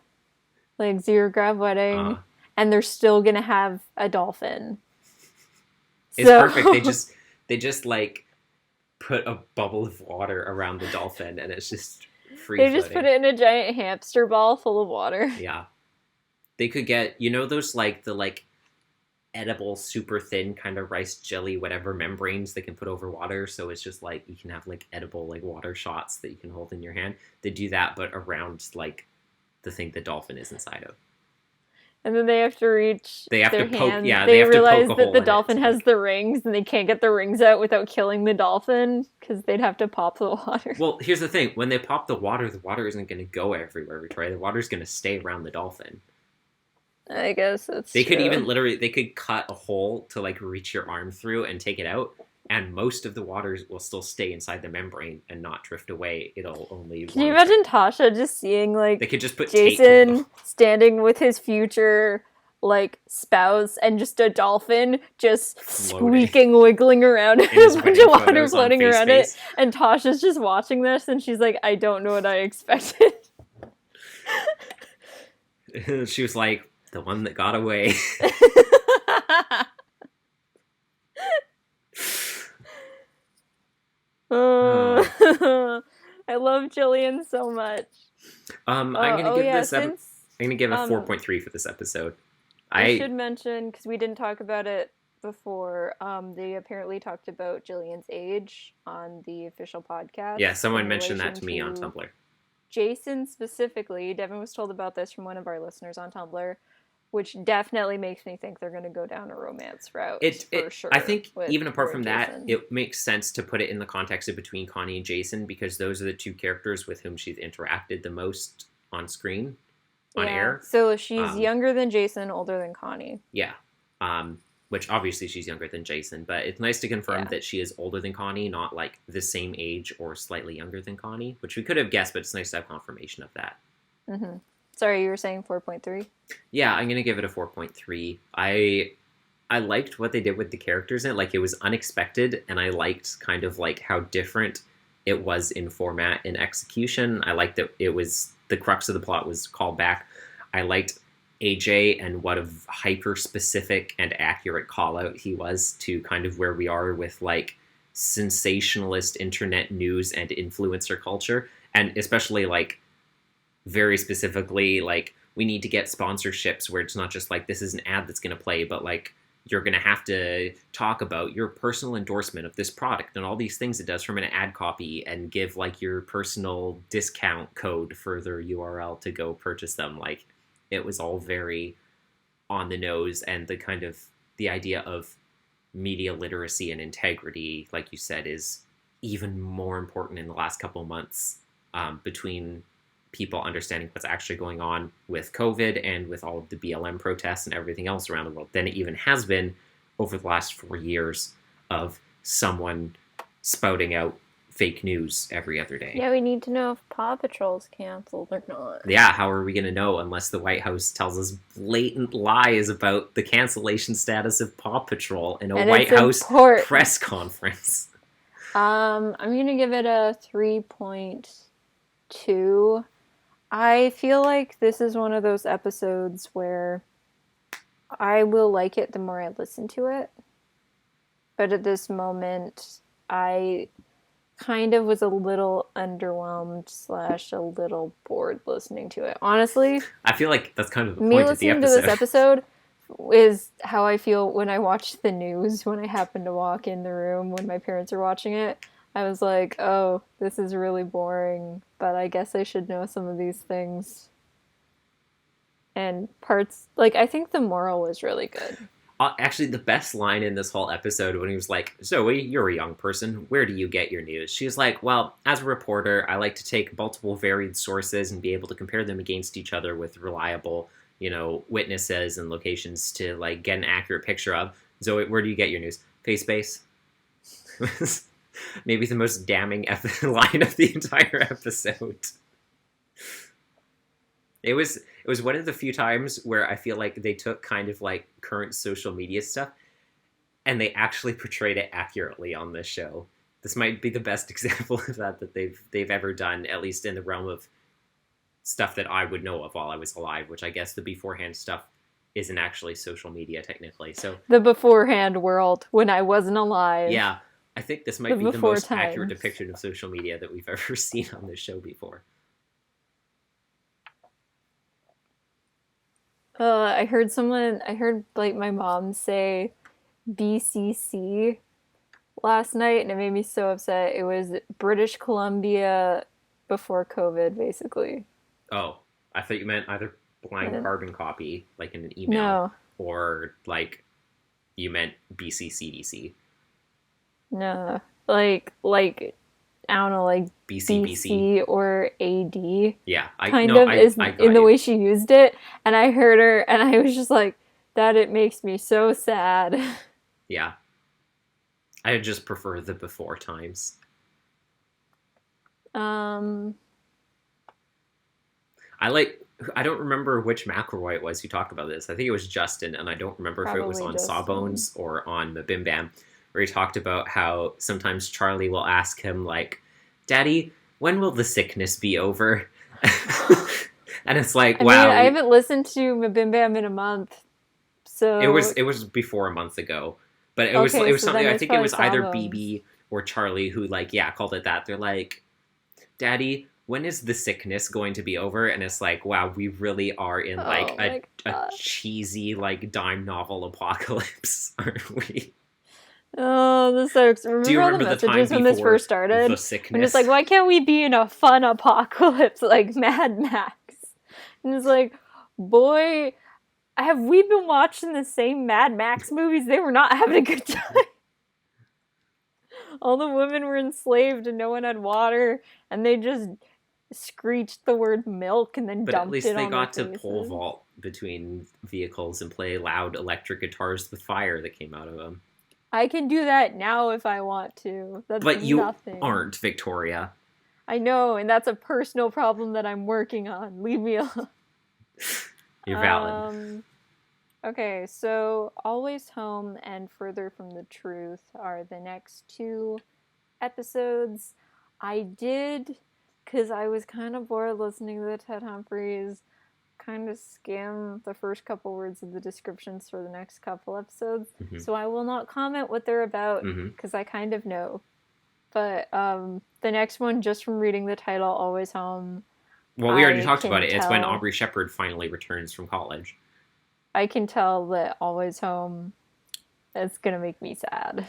Speaker 2: wedding, and they're still going to have a dolphin.
Speaker 1: It's perfect. They just like put a bubble of water around the dolphin, and it's just free floating.
Speaker 2: They just put it in a giant hamster ball full of water.
Speaker 1: Yeah. They could get, those like the like edible, super thin kind of rice jelly, whatever membranes they can put over water. So it's just like you can have like edible like water shots that you can hold in your hand. They do that, but around like the thing the dolphin is inside of.
Speaker 2: And then they have to reach
Speaker 1: their poke,
Speaker 2: hand.
Speaker 1: Yeah,
Speaker 2: they
Speaker 1: have
Speaker 2: realize
Speaker 1: to poke
Speaker 2: that the dolphin has the rings, and they can't get the rings out without killing the dolphin because they'd have to pop the water.
Speaker 1: Well, here's the thing: when they pop the water isn't going to go everywhere, Victoria. The water's going to stay around the dolphin.
Speaker 2: I guess that's
Speaker 1: They
Speaker 2: true.
Speaker 1: could even literally cut a hole to like reach your arm through and take it out, and most of the water will still stay inside the membrane and not drift away. It'll only.
Speaker 2: Can you imagine Tasha just seeing like
Speaker 1: they could just put
Speaker 2: Jason standing with his future like spouse and just a dolphin just squeaking, wiggling around, and a bunch of water floating around it, and Tasha's just watching this, and she's like, "I don't know what I expected."
Speaker 1: She was like, the one that got away.
Speaker 2: I love Jillian so much.
Speaker 1: I'm gonna give a 4.3 for this episode.
Speaker 2: I should mention, because we didn't talk about it before, they apparently talked about Jillian's age on the official podcast.
Speaker 1: Yeah, someone mentioned that to me on Tumblr.
Speaker 2: Jason specifically, Devin was told about this from one of our listeners on Tumblr, which definitely makes me think they're going to go down a romance route. For sure.
Speaker 1: I think even apart from that, it makes sense to put it in the context of between Connie and Jason, because those are the two characters with whom she's interacted the most on screen, on air.
Speaker 2: So she's younger than Jason, older than Connie.
Speaker 1: Yeah. Which obviously she's younger than Jason, but it's nice to confirm that she is older than Connie, not like the same age or slightly younger than Connie, which we could have guessed, but it's nice to have confirmation of that.
Speaker 2: Mm-hmm. Sorry, you were saying 4.3?
Speaker 1: Yeah, I'm going to give it a 4.3. I liked what they did with the characters in it. Like, it was unexpected, and I liked kind of like how different it was in format and execution. I liked that it was, the crux of the plot was called back. I liked AJ and what a hyper-specific and accurate call-out he was to kind of where we are with like sensationalist internet news and influencer culture, and especially like very specifically like we need to get sponsorships where it's not just like this is an ad that's going to play, but like you're going to have to talk about your personal endorsement of this product and all these things it does from an ad copy, and give like your personal discount code for their URL to go purchase them. Like, it was all very on the nose, and the kind of the idea of media literacy and integrity, like you said, is even more important in the last couple of months, between people understanding what's actually going on with COVID and with all of the BLM protests and everything else around the world than it even has been over the last 4 years of someone spouting out fake news every other day.
Speaker 2: Yeah, we need to know if Paw Patrol's canceled or not.
Speaker 1: Yeah, how are we going to know unless the White House tells us blatant lies about the cancellation status of Paw Patrol in a White House press conference?
Speaker 2: I'm going to give it a 3.2. I feel like this is one of those episodes where I will like it the more I listen to it. But at this moment, I kind of was a little underwhelmed slash a little bored listening to it. Honestly,
Speaker 1: I feel like that's kind of the
Speaker 2: me
Speaker 1: point of the
Speaker 2: listening to this
Speaker 1: episode.
Speaker 2: episode is how I feel when I watch the news, when I happen to walk in the room when my parents are watching it. I was like, oh, this is really boring, but I guess I should know some of these things. And parts, like, I think the moral was really good.
Speaker 1: Actually, the best line in this whole episode when he was like, Zoe, you're a young person. Where do you get your news? She's like, well, as a reporter, I like to take multiple varied sources and be able to compare them against each other with reliable, witnesses and locations to, like, get an accurate picture of. Zoe, where do you get your news? Facebase? Maybe the most damning line of the entire episode. It was one of the few times where I feel like they took kind of like current social media stuff and they actually portrayed it accurately on this show. This might be the best example of that they've ever done, at least in the realm of stuff that I would know of while I was alive, which I guess the beforehand stuff isn't actually social media technically. So
Speaker 2: the beforehand world when I wasn't alive.
Speaker 1: Yeah, I think this might be the most accurate depiction of social media that we've ever seen on this show before.
Speaker 2: I heard like my mom say BCC last night, and it made me so upset. It was British Columbia before COVID, basically.
Speaker 1: Oh, I thought you meant either blind carbon copy, like in an email, or like you meant BCCDC.
Speaker 2: No, like I don't know, like BC or AD.
Speaker 1: Yeah,
Speaker 2: in the way she used it, and I heard her, and I was just like, that it makes me so sad.
Speaker 1: Yeah, I just prefer the before times. I don't remember which McElroy it was who talked about this. I think it was Justin, and I don't remember if it was on Sawbones or on the Bim Bam, where he talked about how sometimes Charlie will ask him, like, Daddy, when will the sickness be over? And it's like, wow.
Speaker 2: I haven't listened to Bim Bam in a month, so
Speaker 1: it was before a month ago, but it was something. I think it was either BB or Charlie who called it that. They're like, Daddy, when is the sickness going to be over? And it's like, wow, we really are in a cheesy dime novel apocalypse, aren't we?
Speaker 2: Oh, this sucks. Remember all the messages when this first started? When it's like, why can't we be in a fun apocalypse like Mad Max? And it's like, boy, have we been watching the same Mad Max movies? They were not having a good time. All the women were enslaved and no one had water, and they just screeched the word milk and then dumped it on their faces. But at least they got
Speaker 1: to pole vault between vehicles and play loud electric guitars with fire that came out of them.
Speaker 2: I can do that now if I want to.
Speaker 1: But you aren't, Victoria.
Speaker 2: I know, and that's a personal problem that I'm working on. Leave me alone.
Speaker 1: You're valid.
Speaker 2: Okay, so Always Home and Further from the Truth are the next two episodes. I did, because I was kind of bored listening to the Ted Humphries, kind of skim the first couple words of the descriptions for the next couple episodes. Mm-hmm. So I will not comment what they're about, because I kind of know. But the next one, just from reading the title, Always Home.
Speaker 1: Well, we already talked about it. It's when Aubrey Shepard finally returns from college.
Speaker 2: I can tell that Always Home is going to make me sad.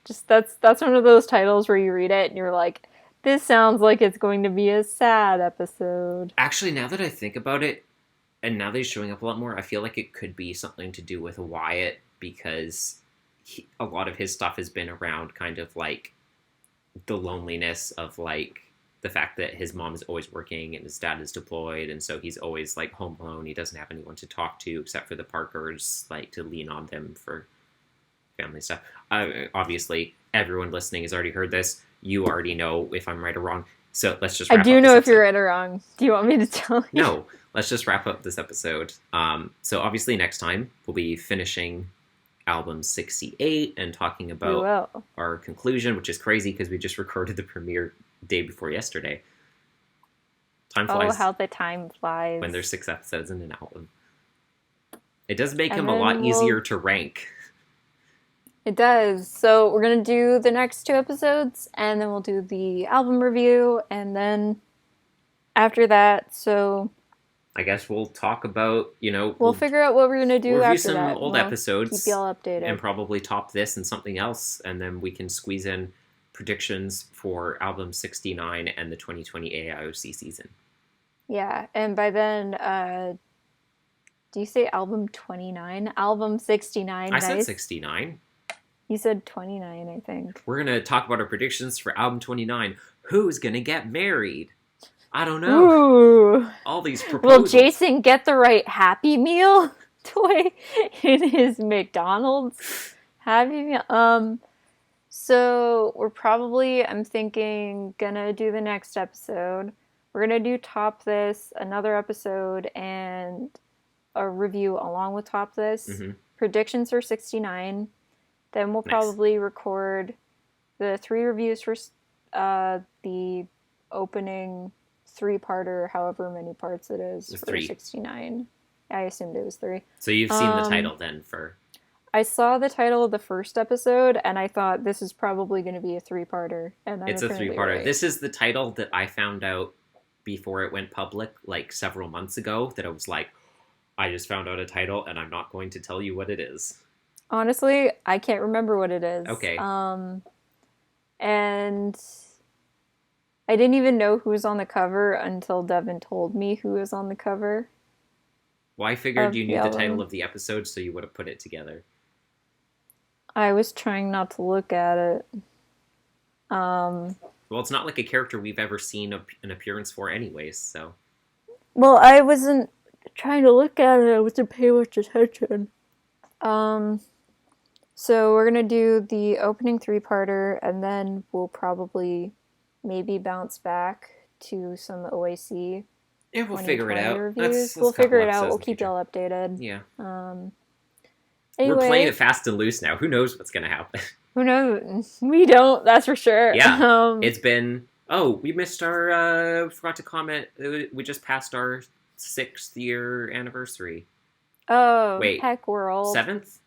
Speaker 2: Just that's one of those titles where you read it and you're like, this sounds like it's going to be a sad episode.
Speaker 1: Actually, now that I think about it, and now that he's showing up a lot more, I feel like it could be something to do with Wyatt, because a lot of his stuff has been around kind of like the loneliness of the fact that his mom is always working and his dad is deployed, and so he's always home alone. He doesn't have anyone to talk to except for the Parkers, to lean on them for family stuff. Obviously, everyone listening has already heard this. You already know if I'm right or wrong. So let's just wrap up.
Speaker 2: I do know if you're right or wrong. Do you want me to tell you?
Speaker 1: No, let's just wrap up this episode. So obviously next time we'll be finishing album 68 and talking about our conclusion, which is crazy because we just recorded the premiere day before yesterday. Time flies.
Speaker 2: Oh, how the time flies.
Speaker 1: When there's 6 episodes in an album. It does make
Speaker 2: And
Speaker 1: him a
Speaker 2: then
Speaker 1: lot easier to rank.
Speaker 2: It does. So we're going to do the next 2 episodes, and then we'll do the album review, and then after that, so
Speaker 1: I guess we'll talk about,
Speaker 2: we'll figure out what we're going to do
Speaker 1: review
Speaker 2: after
Speaker 1: some
Speaker 2: that.
Speaker 1: old
Speaker 2: We'll
Speaker 1: episodes
Speaker 2: keep y'all updated.
Speaker 1: and probably top this and something else, and then we can squeeze in predictions for album 69 and the 2020 AIOC season.
Speaker 2: Yeah, and by then, do you say album 29? Album 69.
Speaker 1: I said 69.
Speaker 2: You said 29, I think.
Speaker 1: We're going to talk about our predictions for album 29. Who's going to get married? I don't know.
Speaker 2: Ooh.
Speaker 1: All these proposals.
Speaker 2: Will Jason get the right Happy Meal toy in his McDonald's Happy Meal? So we're probably, I'm thinking, gonna do the next episode. We're gonna do Top This, another episode, and a review along with Top This.
Speaker 1: Mm-hmm.
Speaker 2: Predictions for 69. Then we'll probably record the 3 reviews for the opening 3-parter, however many parts it is for
Speaker 1: 3.
Speaker 2: 69. I assumed it was 3.
Speaker 1: So you've seen the title then for...
Speaker 2: I saw the title of the first episode, and I thought this is probably going to be a 3-parter. And
Speaker 1: it's a 3-parter. Right. This is the title that I found out before it went public, like several months ago, that I was like, I just found out a title, and I'm not going to tell you what it is.
Speaker 2: Honestly, I can't remember what it is.
Speaker 1: Okay.
Speaker 2: And I didn't even know who was on the cover until Devin told me who was on the cover.
Speaker 1: Well, I figured you knew the title of the episode, so you would have put it together.
Speaker 2: I was trying not to look at it.
Speaker 1: Well, it's not like a character we've ever seen an appearance for anyways, so...
Speaker 2: Well, I wasn't trying to look at it. I wasn't paying much attention. So we're going to do the opening 3-parter, and then we'll probably maybe bounce back to some OAC.
Speaker 1: Yeah, we'll figure it out.
Speaker 2: We'll figure it out. We'll keep y'all updated.
Speaker 1: Yeah.
Speaker 2: Anyway,
Speaker 1: we're playing it fast and loose now. Who knows what's going to happen?
Speaker 2: Who knows? We don't, that's for sure.
Speaker 1: Yeah. It's been... Oh, we missed our... forgot to comment. We just passed our 6th year anniversary.
Speaker 2: Oh,
Speaker 1: wait.
Speaker 2: Heck World.
Speaker 1: 7th?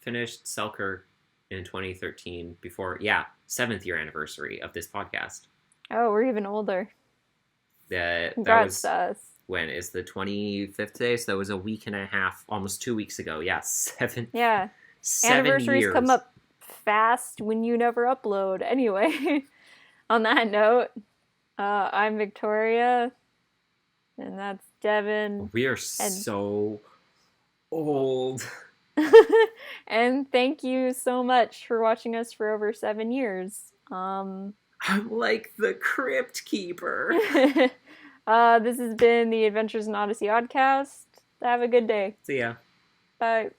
Speaker 1: Finished Selkirk in 2013 before... Yeah, 7th year anniversary of this podcast.
Speaker 2: Oh, we're even older.
Speaker 1: Congrats
Speaker 2: that was us.
Speaker 1: When is the 25th day? So that was a week and a half, almost 2 weeks ago. Yeah, 7.
Speaker 2: Yeah.
Speaker 1: 7
Speaker 2: Anniversaries
Speaker 1: years.
Speaker 2: come up fast when you never upload. Anyway, on that note, I'm Victoria, and that's Devin.
Speaker 1: We are so old.
Speaker 2: And thank you so much for watching us for over 7 years.
Speaker 1: I'm like the Crypt Keeper.
Speaker 2: This has been the Adventures in Odyssey Oddcast. Have a good day.
Speaker 1: See ya.
Speaker 2: Bye.